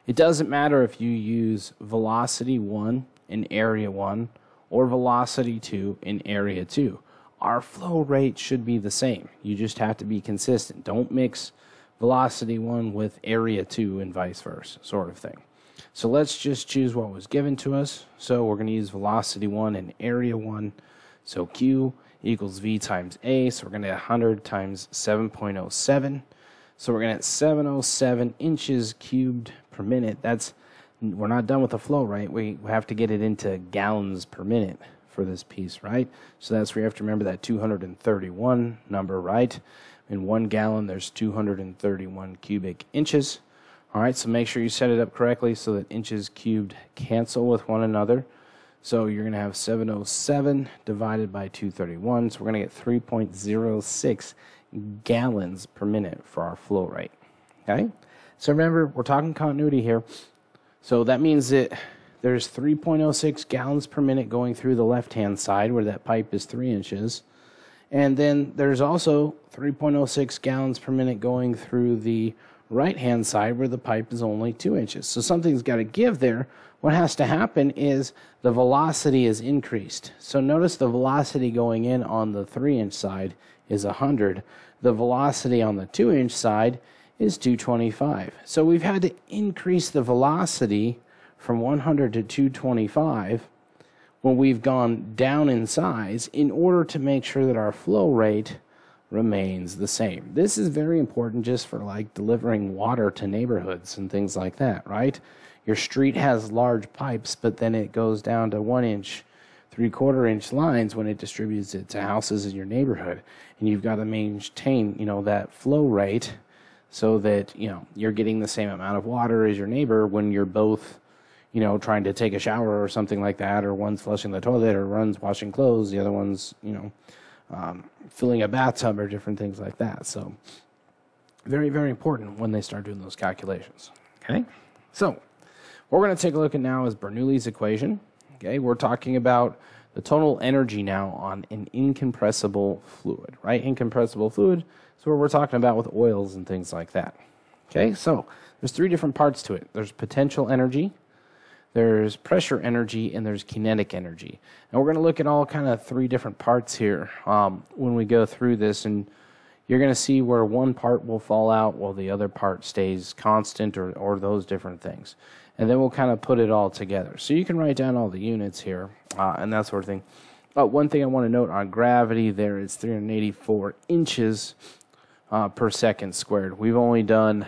it doesn't matter if you use velocity 1 in area 1 or velocity 2 in area 2. Our flow rate should be the same. You just have to be consistent. Don't mix velocity 1 with area 2 and vice versa, sort of thing. So let's just choose what was given to us. So we're going to use velocity 1 and area 1. So Q equals V times A. So we're going to get 100 times 7.07. So we're going to get 707 inches cubed per minute. We're not done with the flow rate. We have to get it into gallons per minute for this piece, right? So that's where you have to remember that 231 number, right? In 1 gallon, there's 231 cubic inches. All right, so make sure you set it up correctly so that inches cubed cancel with one another. So you're going to have 707 divided by 231. So we're going to get 3.06 gallons per minute for our flow rate. Okay? So remember, we're talking continuity here. So that means that there's 3.06 gallons per minute going through the left-hand side where that pipe is 3 inches. And then there's also 3.06 gallons per minute going through the right-hand side where the pipe is only 2 inches. So something's got to give there. What has to happen is the velocity is increased. So notice the velocity going in on the 3-inch side is 100. The velocity on the 2-inch side is 225. So we've had to increase the velocity from 100 to 225 when we've gone down in size in order to make sure that our flow rate remains the same. This is very important just for like delivering water to neighborhoods and things like that, right? Your street has large pipes, but then it goes down to 1-inch, 3/4-inch lines when it distributes it to houses in your neighborhood. And you've got to maintain, that flow rate so that, you're getting the same amount of water as your neighbor when you're both, trying to take a shower or something like that, or one's flushing the toilet, or one's washing clothes, the other one's, filling a bathtub, or different things like that. So very, very important when they start doing those calculations. Okay? So what we're going to take a look at now is Bernoulli's equation. Okay? We're talking about the total energy now on an incompressible fluid, right? Incompressible fluid is what we're talking about with oils and things like that. Okay? So there's 3 different parts to it. There's potential energy, there's pressure energy, and there's kinetic energy. And we're going to look at all kind of 3 different parts here when we go through this, and you're going to see where one part will fall out while the other part stays constant, or those different things. And then we'll kind of put it all together. So you can write down all the units here and that sort of thing. One thing I want to note on gravity there is 384 inches per second squared. We've only done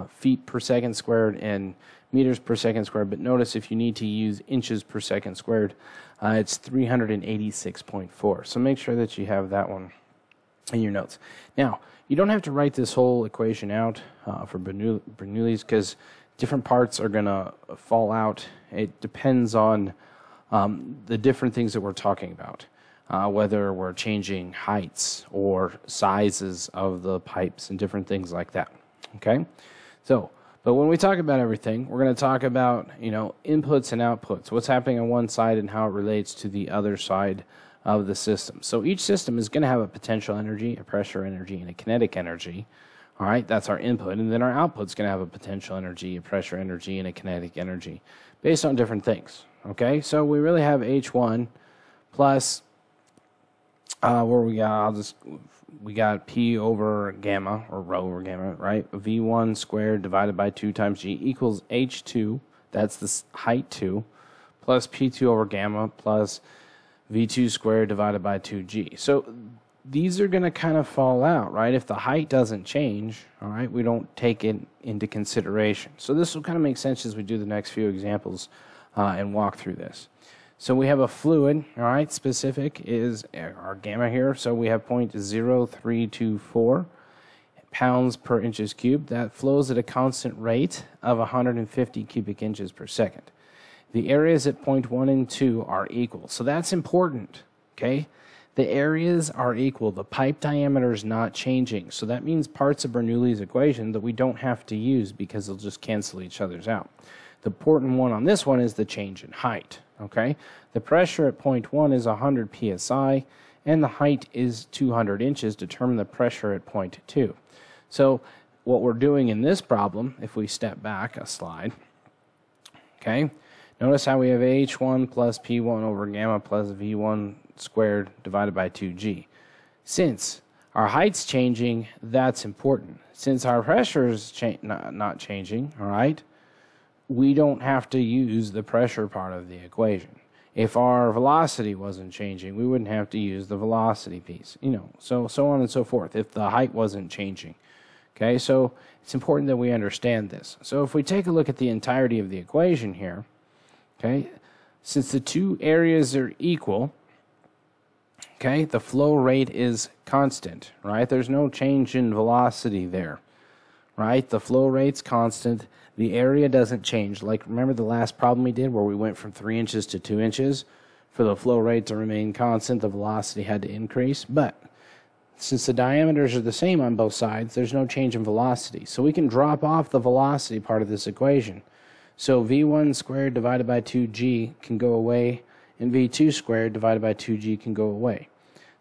feet per second squared and meters per second squared, but notice if you need to use inches per second squared, it's 386.4. So make sure that you have that one in your notes. Now, you don't have to write this whole equation out for Bernoulli's because different parts are going to fall out. It depends on the different things that we're talking about, whether we're changing heights or sizes of the pipes and different things like that. Okay? So, but when we talk about everything, we're going to talk about, inputs and outputs, what's happening on one side and how it relates to the other side of the system. So each system is going to have a potential energy, a pressure energy, and a kinetic energy. All right, that's our input. And then our output's going to have a potential energy, a pressure energy, and a kinetic energy based on different things. Okay, so we really have H1 plus, we got P over gamma, or rho over gamma, right? V1 squared divided by 2 times G equals H2, that's the height 2, plus P2 over gamma plus V2 squared divided by 2G. So these are going to kind of fall out, right? If the height doesn't change, all right, we don't take it into consideration. So this will kind of make sense as we do the next few examples and walk through this. So we have a fluid, all right, specific is our gamma here. So we have 0.0324 pounds per inches cubed. That flows at a constant rate of 150 cubic inches per second. The areas at point 1 and 2 are equal. So that's important, okay? The areas are equal. The pipe diameter is not changing. So that means parts of Bernoulli's equation that we don't have to use because they'll just cancel each other's out. The important one on this one is the change in height, okay? The pressure at point 1 is 100 psi, and the height is 200 inches. Determine the pressure at point 2. So what we're doing in this problem, if we step back a slide, okay, notice how we have H1 plus P1 over gamma plus V1 squared divided by 2G. Since our height's changing, that's important. Since our pressure is not changing, all right, we don't have to use the pressure part of the equation. If our velocity wasn't changing, we wouldn't have to use the velocity piece, so on and so forth, if the height wasn't changing. Okay, so it's important that we understand this. So if we take a look at the entirety of the equation here, okay, since the two areas are equal, okay, the flow rate is constant, right? There's no change in velocity there, right? The flow rate's constant. The area doesn't change. Like, remember the last problem we did where we went from 3 inches to 2 inches? For the flow rate to remain constant, the velocity had to increase. But since the diameters are the same on both sides, there's no change in velocity. So we can drop off the velocity part of this equation. So v1 squared divided by 2g can go away, and v2 squared divided by 2g can go away.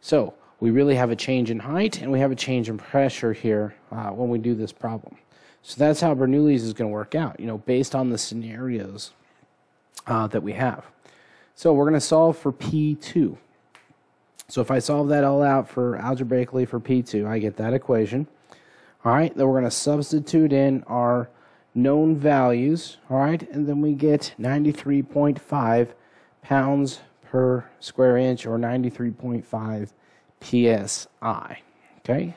So we really have a change in height, and we have a change in pressure here when we do this problem. So that's how Bernoulli's is going to work out, based on the scenarios that we have. So we're going to solve for P2. So if I solve that all out for algebraically for P2, I get that equation. All right, then we're going to substitute in our known values, all right, and then we get 93.5 pounds per square inch, or 93.5 psi, okay?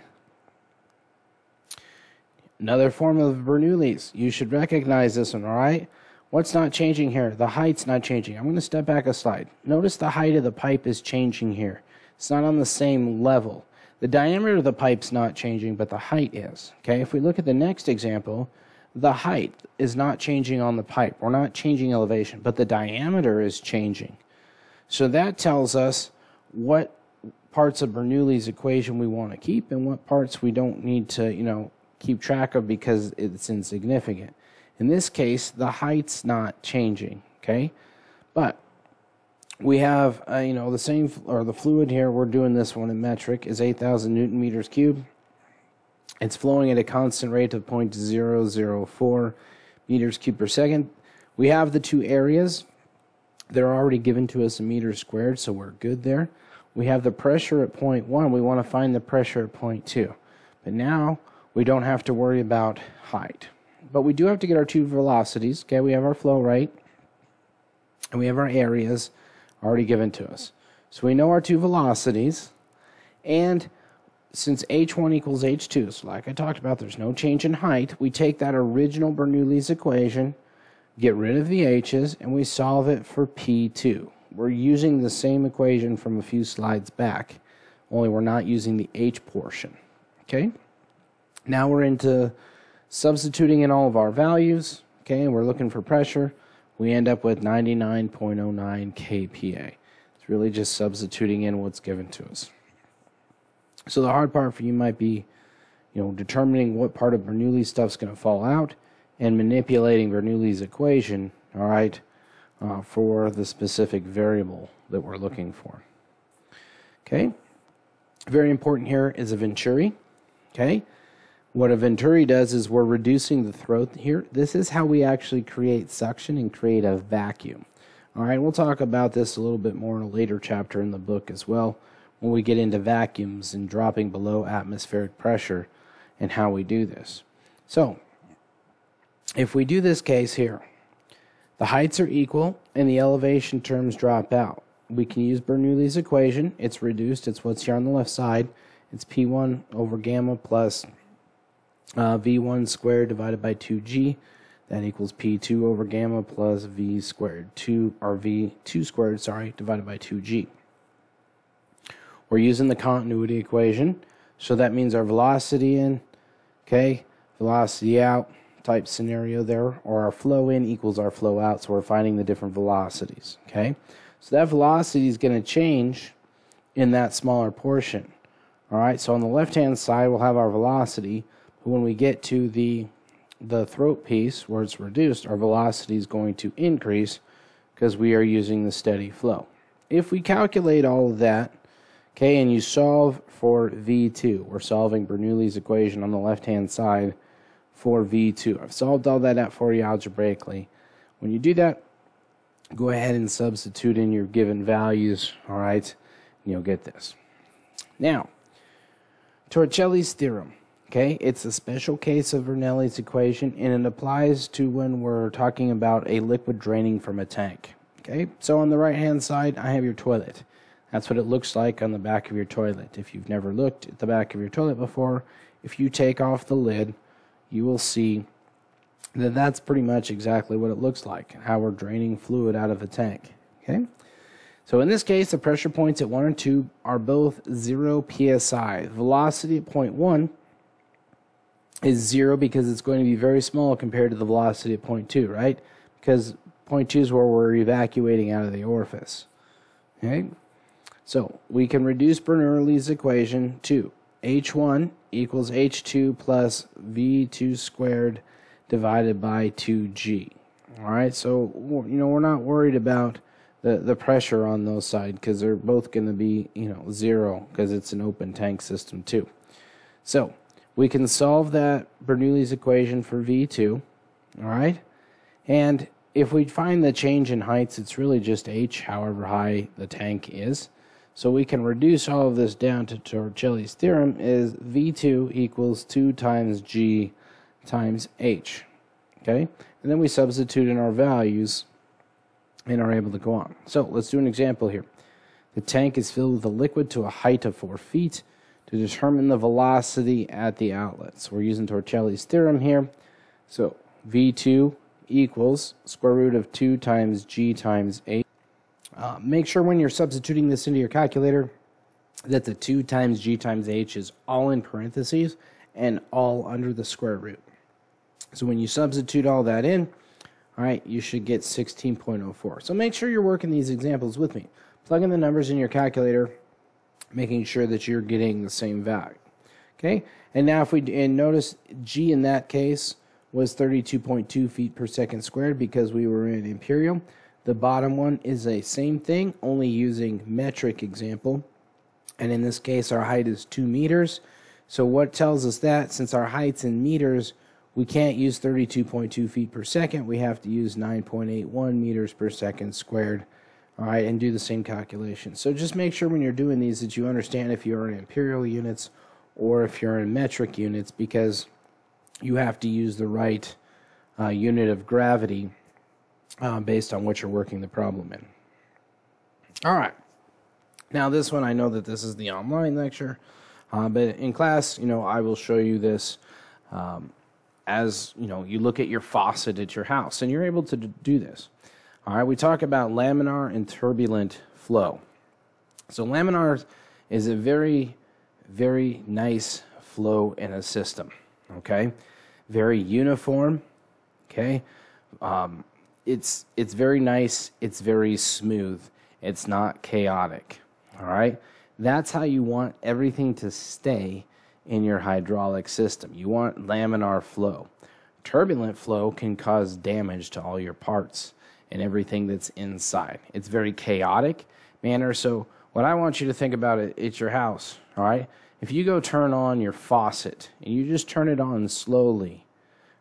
Another form of Bernoulli's. You should recognize this one, all right? What's not changing here? The height's not changing. I'm going to step back a slide. Notice the height of the pipe is changing here. It's not on the same level. The diameter of the pipe's not changing, but the height is. Okay, if we look at the next example, the height is not changing on the pipe. We're not changing elevation, but the diameter is changing. So that tells us what parts of Bernoulli's equation we want to keep and what parts we don't need to, keep track of because it's insignificant. In this case, the height's not changing, okay? But we have, the same, or the fluid here, we're doing this one in metric, is 8,000 Newton meters cubed. It's flowing at a constant rate of 0.004 meters cubed per second. We have the two areas. They're already given to us in meters squared, so we're good there. We have the pressure at point 1. We want to find the pressure at point 2. But now we don't have to worry about height. But we do have to get our two velocities. Okay, we have our flow rate, and we have our areas already given to us. So we know our two velocities, and since h1 equals h2, so like I talked about, there's no change in height, we take that original Bernoulli's equation, get rid of the h's, and we solve it for P2. We're using the same equation from a few slides back, only we're not using the h portion. Okay? Now we're into substituting in all of our values, okay, and we're looking for pressure. We end up with 99.09 kPa. It's really just substituting in what's given to us. So the hard part for you might be, determining what part of Bernoulli's stuff's going to fall out and manipulating Bernoulli's equation, all right, for the specific variable that we're looking for. Okay? Very important here is a Venturi, okay? What a Venturi does is we're reducing the throat here. This is how we actually create suction and create a vacuum. All right, we'll talk about this a little bit more in a later chapter in the book as well, when we get into vacuums and dropping below atmospheric pressure and how we do this. So, if we do this case here, the heights are equal and the elevation terms drop out. We can use Bernoulli's equation. It's reduced. It's what's here on the left side. It's P1 over gamma plus V1 squared divided by 2G. That equals P2 over gamma plus V squared, V2 squared, divided by 2G. We're using the continuity equation, so that means our velocity in, okay, velocity out type scenario there, or our flow in equals our flow out, so we're finding the different velocities, okay? So that velocity is going to change in that smaller portion, all right? So on the left-hand side, we'll have our velocity, but when we get to the throat piece where it's reduced, our velocity is going to increase because we are using the steady flow. If we calculate all of that, okay, and you solve for V2, we're solving Bernoulli's equation on the left-hand side for V2. I've solved all that out for you algebraically. When you do that, go ahead and substitute in your given values, all right, and you'll get this. Now, Torricelli's theorem. Okay, it's a special case of Bernoulli's equation, and it applies to when we're talking about a liquid draining from a tank. Okay, so on the right-hand side, I have your toilet. That's what it looks like on the back of your toilet. If you've never looked at the back of your toilet before, if you take off the lid, you will see that that's pretty much exactly what it looks like, how we're draining fluid out of a tank. Okay? So in this case, the pressure points at 1 and 2 are both 0 psi. Velocity at point 1 is 0 because it's going to be very small compared to the velocity at point 2, right? Because point 2 is where we're evacuating out of the orifice. Okay? So we can reduce Bernoulli's equation to H1 equals H2 plus V2 squared divided by 2G. All right, so we're not worried about the pressure on those sides because they're both going to be 0 because it's an open tank system too. So we can solve that Bernoulli's equation for V2. All right, and if we find the change in heights, it's really just H, however high the tank is. So we can reduce all of this down to Torricelli's theorem is V2 equals 2 times G times H. Okay? And then we substitute in our values and are able to go on. So let's do an example here. The tank is filled with a liquid to a height of 4 feet to determine the velocity at the outlets. We're using Torricelli's theorem here. So V2 equals square root of 2 times G times H. Make sure when you're substituting this into your calculator that the 2 times G times H is all in parentheses and all under the square root. So when you substitute all that in, all right, you should get 16.04. So make sure you're working these examples with me. Plug in the numbers in your calculator, making sure that you're getting the same value. Okay, and now if we notice G in that case was 32.2 feet per second squared because we were in imperial. The bottom one is the same thing, only using metric example. And in this case, our height is 2 meters. So what tells us that? Since our height's in meters, we can't use 32.2 feet per second. We have to use 9.81 meters per second squared. All right, and do the same calculation. So just make sure when you're doing these that you understand if you're in imperial units or if you're in metric units, because you have to use the right unit of gravity based on what you're working the problem in. All right. Now this one, I know that this is the online lecture, but in class, I will show you this as, you look at your faucet at your house, and you're able to do this. All right, we talk about laminar and turbulent flow. So laminar is a very, very nice flow in a system, okay? Very uniform, okay? It's very nice, it's very smooth, it's not chaotic, all right? That's how you want everything to stay in your hydraulic system. You want laminar flow. Turbulent flow can cause damage to all your parts and everything that's inside. It's very chaotic manner. So what I want you to think about it, it's your house, all right? If you go turn on your faucet and you just turn it on slowly,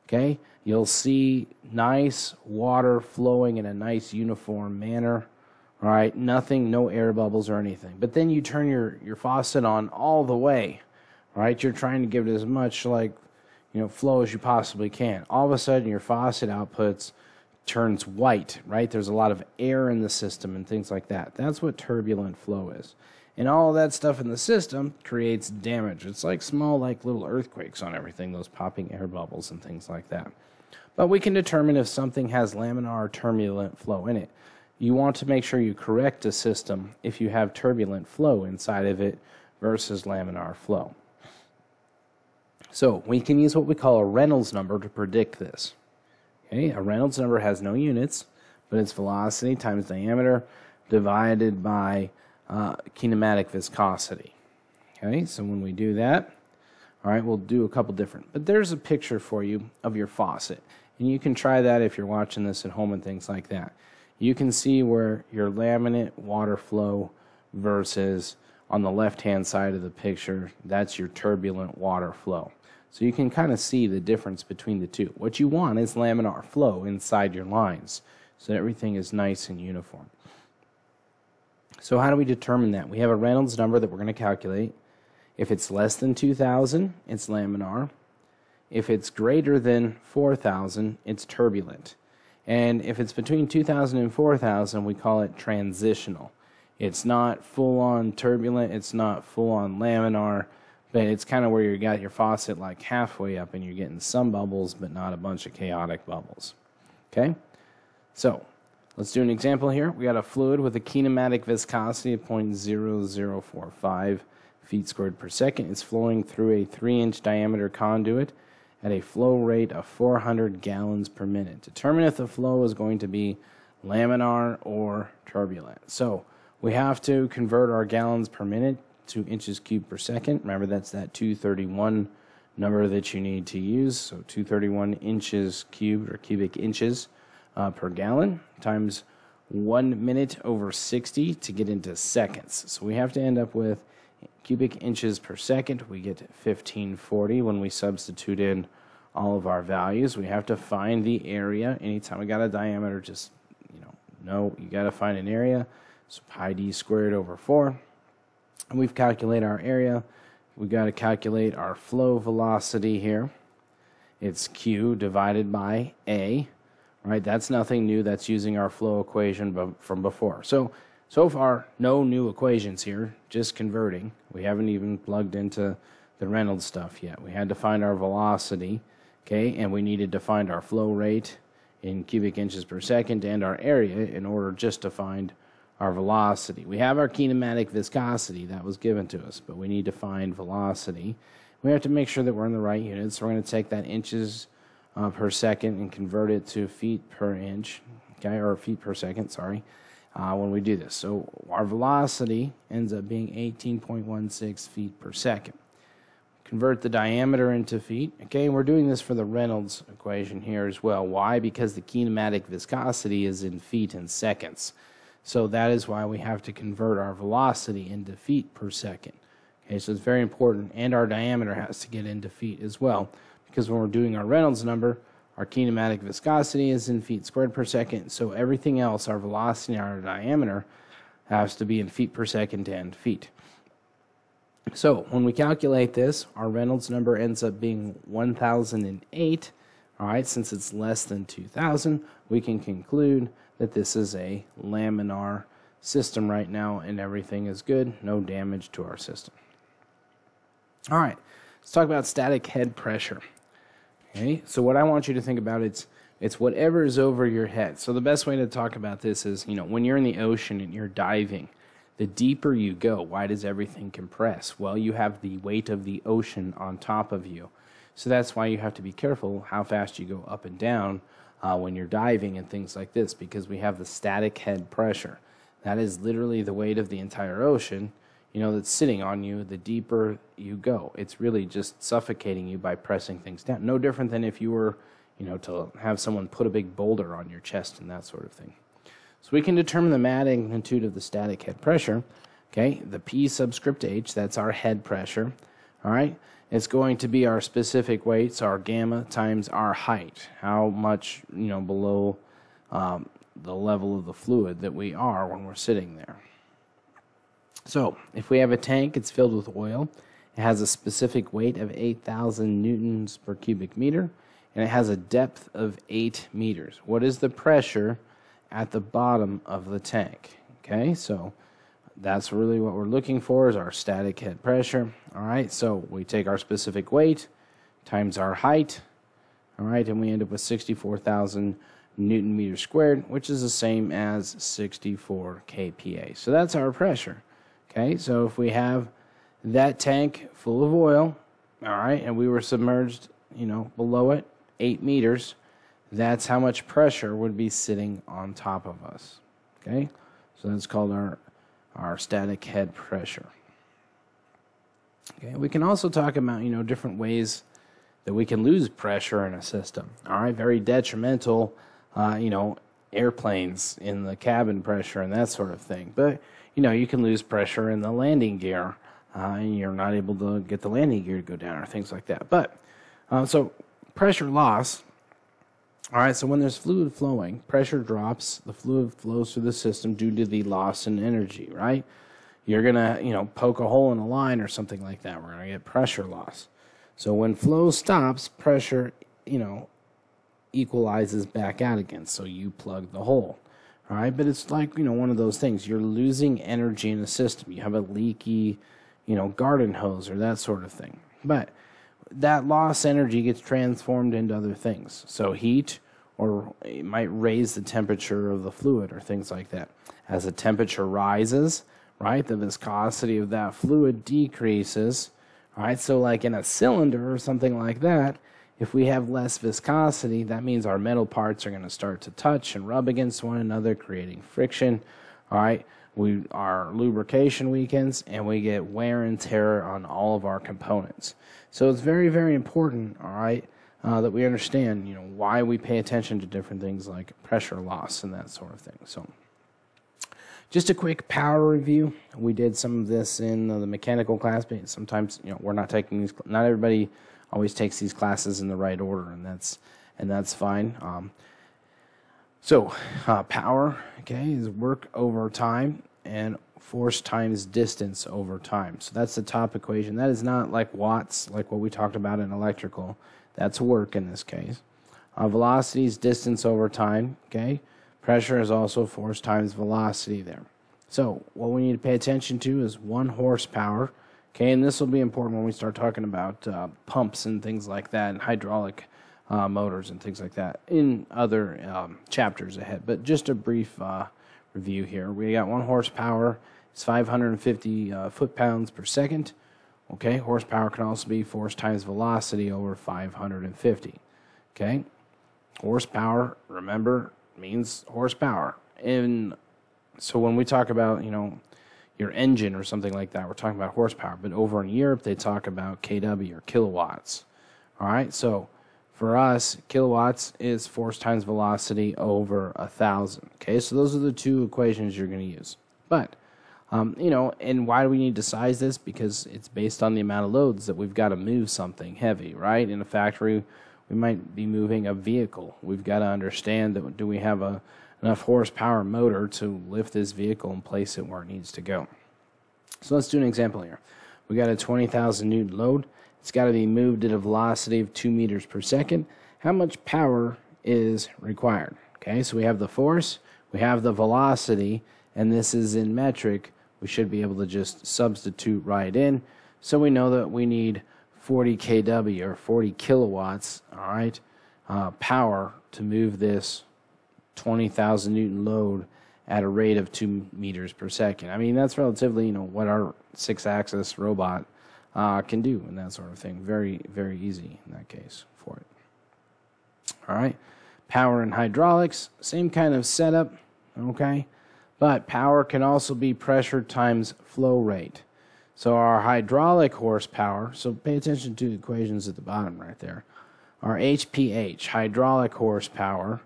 okay, you'll see nice water flowing in a nice uniform manner, all right? Nothing, no air bubbles or anything. But then you turn your faucet on all the way, all right? You're trying to give it as much flow as you possibly can. All of a sudden your faucet outputs turns white, right? There's a lot of air in the system and things like that. That's what turbulent flow is. And all of that stuff in the system creates damage. It's like small, little earthquakes on everything, those popping air bubbles and things like that. But we can determine if something has laminar or turbulent flow in it. You want to make sure you correct a system if you have turbulent flow inside of it versus laminar flow. So we can use what we call a Reynolds number to predict this. Okay, a Reynolds number has no units, but it's velocity times diameter divided by kinematic viscosity. Okay, so when we do that, all right, we'll do a couple different. But there's a picture for you of your faucet, and you can try that if you're watching this at home and things like that. You can see where your laminate water flow versus on the left-hand side of the picture, that's your turbulent water flow. So you can kind of see the difference between the two. What you want is laminar flow inside your lines so that everything is nice and uniform. So how do we determine that? We have a Reynolds number that we're going to calculate. If it's less than 2,000, it's laminar. If it's greater than 4,000, it's turbulent. And if it's between 2,000 and 4,000, we call it transitional. It's not full-on turbulent. It's not full-on laminar. But it's kind of where you got your faucet like halfway up and you're getting some bubbles, but not a bunch of chaotic bubbles. Okay? So, let's do an example here. We got a fluid with a kinematic viscosity of 0.0045 feet squared per second. It's flowing through a 3-inch diameter conduit at a flow rate of 400 gallons per minute. Determine if the flow is going to be laminar or turbulent. So, we have to convert our gallons per minute to inches cubed per second. Remember, that's that 231 number that you need to use. So 231 inches cubed or cubic inches per gallon times 1 minute over 60 to get into seconds. So we have to end up with cubic inches per second. We get 1540 when we substitute in all of our values. We have to find the area. Anytime we got a diameter, just, you got to find an area. So pi d squared over 4. And we've calculated our area. We've got to calculate our flow velocity here. It's Q divided by A, right? That's nothing new. That's using our flow equation from before. So far, no new equations here, just converting. We haven't even plugged into the Reynolds stuff yet. We had to find our velocity, okay, and we needed to find our flow rate in cubic inches per second and our area in order just to find our velocity. We have our kinematic viscosity that was given to us, but we need to find velocity. We have to make sure that we're in the right units. So we're going to take that inches per second and convert it to feet per inch, okay, or feet per second, sorry, when we do this. So our velocity ends up being 18.16 feet per second. Convert the diameter into feet, okay, and we're doing this for the Reynolds equation here as well. Why? Because the kinematic viscosity is in feet and seconds. So that is why we have to convert our velocity into feet per second. Okay, so it's very important, and our diameter has to get into feet as well, because when we're doing our Reynolds number, our kinematic viscosity is in feet squared per second, so everything else, our velocity and our diameter, has to be in feet per second and feet. So when we calculate this, our Reynolds number ends up being 1008. All right, since it's less than 2000, we can conclude that this is a laminar system right now and everything is good, no damage to our system. All right, let's talk about static head pressure. Okay, so what I want you to think about, it's whatever is over your head. So the best way to talk about this is, when you're in the ocean and you're diving, the deeper you go, why does everything compress? Well, you have the weight of the ocean on top of you. So that's why you have to be careful how fast you go up and down when you're diving and things like this, because we have the static head pressure. That is literally the weight of the entire ocean, that's sitting on you the deeper you go. It's really just suffocating you by pressing things down. No different than if you were, to have someone put a big boulder on your chest and that sort of thing. So we can determine the magnitude of the static head pressure. Okay, the P subscript H, that's our head pressure. All right. It's going to be our specific weights, our gamma, times our height, how much, below the level of the fluid that we are when we're sitting there. So, if we have a tank, it's filled with oil. It has a specific weight of 8,000 newtons per cubic meter, and it has a depth of 8 meters. What is the pressure at the bottom of the tank? Okay, so that's really what we're looking for, is our static head pressure. All right, so we take our specific weight times our height, all right, and we end up with 64,000 Newton meters squared, which is the same as 64 kPa. So that's our pressure. Okay, so if we have that tank full of oil, all right, and we were submerged, below it, 8 meters, that's how much pressure would be sitting on top of us. Okay, so that's called our static head pressure. Okay, we can also talk about, different ways that we can lose pressure in a system. All right, very detrimental, airplanes in the cabin pressure and that sort of thing. But, you can lose pressure in the landing gear, and you're not able to get the landing gear to go down or things like that. But, so pressure loss. All right, so when there's fluid flowing, pressure drops, the fluid flows through the system due to the loss in energy, right? You're going to, poke a hole in a line or something like that. We're going to get pressure loss. So when flow stops, pressure, equalizes back out again. So you plug the hole, All right, but it's like, one of those things. You're losing energy in the system. You have a leaky, garden hose or that sort of thing. But that lost energy gets transformed into other things. So heat, or it might raise the temperature of the fluid or things like that. As the temperature rises, right, the viscosity of that fluid decreases. All right, so like in a cylinder or something like that, if we have less viscosity, that means our metal parts are going to start to touch and rub against one another, creating friction. All right, our lubrication weakens, and we get wear and tear on all of our components. So it's very, very important, all right, that we understand, why we pay attention to different things like pressure loss and that sort of thing. So just a quick power review. We did some of this in the mechanical class, but sometimes, we're not taking these. Not everybody always takes these classes in the right order, and that's fine. Power, okay, is work over time and force times distance over time. So that's the top equation. That is not like watts, like what we talked about in electrical. That's work in this case. Velocity is distance over time, okay? Pressure is also force times velocity there. So what we need to pay attention to is 1 horsepower. Okay, and this will be important when we start talking about pumps and things like that, and hydraulic motors and things like that in other chapters ahead. But just a brief review here. We got 1 horsepower. It's 550 foot-pounds per second. Okay, horsepower can also be force times velocity over 550. Okay, horsepower, remember, means horsepower. And so when we talk about, your engine or something like that, we're talking about horsepower. But over in Europe, they talk about kW or kilowatts. All right, so for us, kilowatts is force times velocity over 1,000. Okay, so those are the 2 equations you're going to use. But, and why do we need to size this? Because it's based on the amount of loads that we've got to move something heavy, right? In a factory, we might be moving a vehicle. We've got to understand that do we have enough horsepower motor to lift this vehicle and place it where it needs to go. So let's do an example here. We got a 20,000 newton load. It's got to be moved at a velocity of 2 meters per second. How much power is required? Okay, so we have the force, we have the velocity, and this is in metric. We should be able to just substitute right in. So we know that we need 40 kW or 40 kilowatts, all right, power to move this 20,000 newton load at a rate of 2 meters per second. I mean, that's relatively, what our 6-axis robot can do and that sort of thing. Very, very easy in that case for it. All right, power and hydraulics, same kind of setup, okay, but power can also be pressure times flow rate. So our hydraulic horsepower, so pay attention to the equations at the bottom right there. Our HPH, hydraulic horsepower,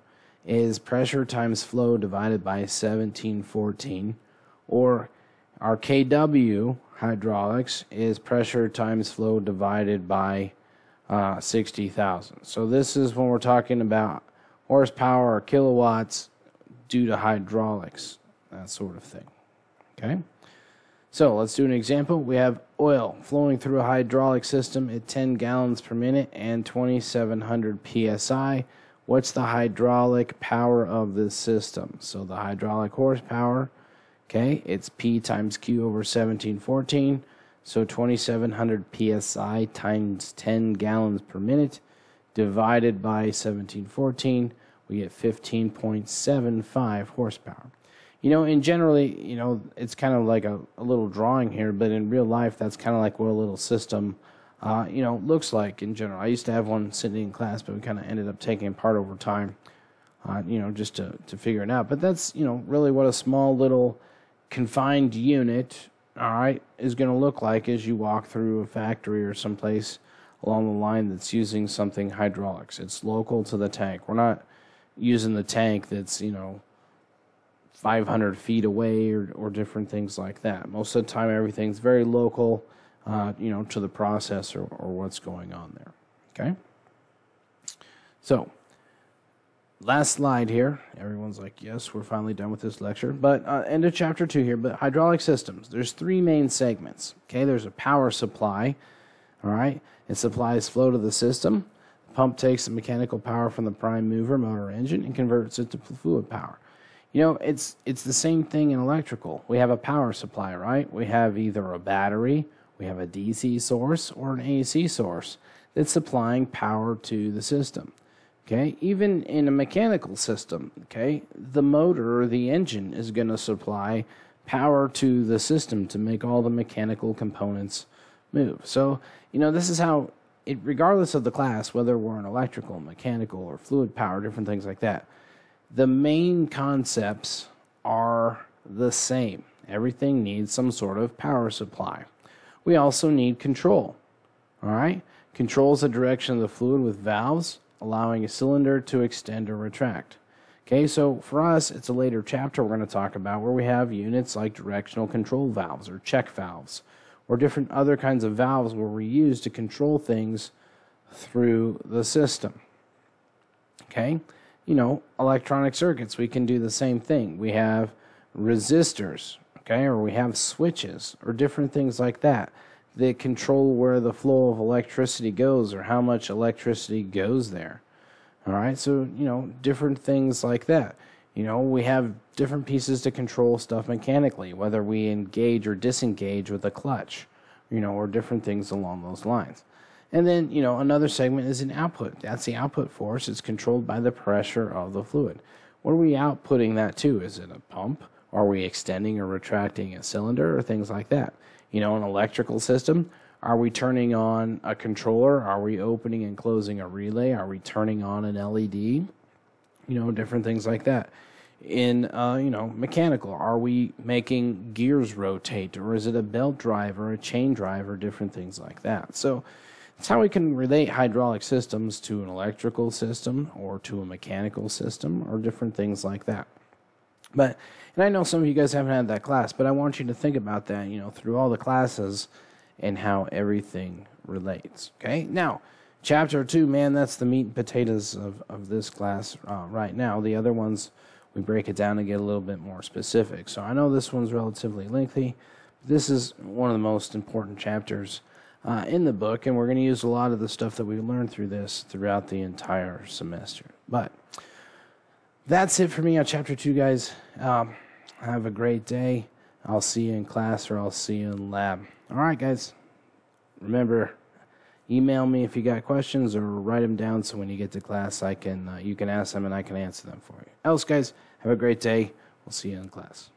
is pressure times flow divided by 1714, or our kW, hydraulics, is pressure times flow divided by 60,000. So this is when we're talking about horsepower or kilowatts due to hydraulics, that sort of thing. Okay? So let's do an example. We have oil flowing through a hydraulic system at 10 gallons per minute and 2,700 psi. What's the hydraulic power of this system? So the hydraulic horsepower, okay, it's P times Q over 1714. So 2,700 psi times 10 gallons per minute divided by 1714, we get 15.75 horsepower. And generally, it's kind of like a little drawing here, but in real life, that's kind of like what a little system, looks like in general. I used to have one sitting in class, but we kind of ended up taking it apart over time, just to figure it out. But that's, really what a small little confined unit, all right, is going to look like as you walk through a factory or someplace along the line that's using something hydraulics. It's local to the tank. We're not using the tank that's, 500 feet away or different things like that. Most of the time, everything's very local, to the process or what's going on there. Okay? So, last slide here. Everyone's like, yes, we're finally done with this lecture. But end of chapter 2 here. But hydraulic systems, there's 3 main segments. Okay, there's a power supply. All right, it supplies flow to the system. The pump takes the mechanical power from the prime mover, motor, engine, and converts it to fluid power. You know, it's the same thing in electrical. We have a power supply, right? We have either a battery, we have a DC source, or an AC source that's supplying power to the system. Okay, even in a mechanical system, okay, the motor or the engine is going to supply power to the system to make all the mechanical components move. So, you know, this is how it, regardless of the class, whether we're in electrical, mechanical, or fluid power, different things like that, the main concepts are the same. Everything needs some sort of power supply. We also need control. All right, controls the direction of the fluid with valves, allowing a cylinder to extend or retract. Okay, so for us, it's a later chapter we're going to talk about where we have units like directional control valves or check valves or different other kinds of valves where we use to control things through the system. Okay, you know, electronic circuits, we can do the same thing. We have resistors, okay, or we have switches or different things like that that control where the flow of electricity goes or how much electricity goes there. All right, so, you know, different things like that. You know, we have different pieces to control stuff mechanically, whether we engage or disengage with a clutch, you know, or different things along those lines. And then, you know, another segment is an output. That's the output force. It's controlled by the pressure of the fluid. What are we outputting that to? Is it a pump? Are we extending or retracting a cylinder or things like that? You know, an electrical system, are we turning on a controller? Are we opening and closing a relay? Are we turning on an LED? You know, different things like that. In, you know, mechanical, are we making gears rotate? Or is it a belt drive or a chain drive or different things like that? So that's how we can relate hydraulic systems to an electrical system or to a mechanical system or different things like that. But, and I know some of you guys haven't had that class, but I want you to think about that, you know, through all the classes and how everything relates. Okay, now, chapter 2, man, that's the meat and potatoes of this class right now. The other ones, we break it down and get a little bit more specific. So I know this one's relatively lengthy. This is one of the most important chapters in the book, and we're going to use a lot of the stuff that we learned through this throughout the entire semester. But that's it for me on chapter 2, guys. Have a great day. I'll see you in class or I'll see you in lab. All right, guys. Remember, email me if you got questions or write them down so when you get to class, you can ask them and I can answer them for you. Else, guys, have a great day. We'll see you in class.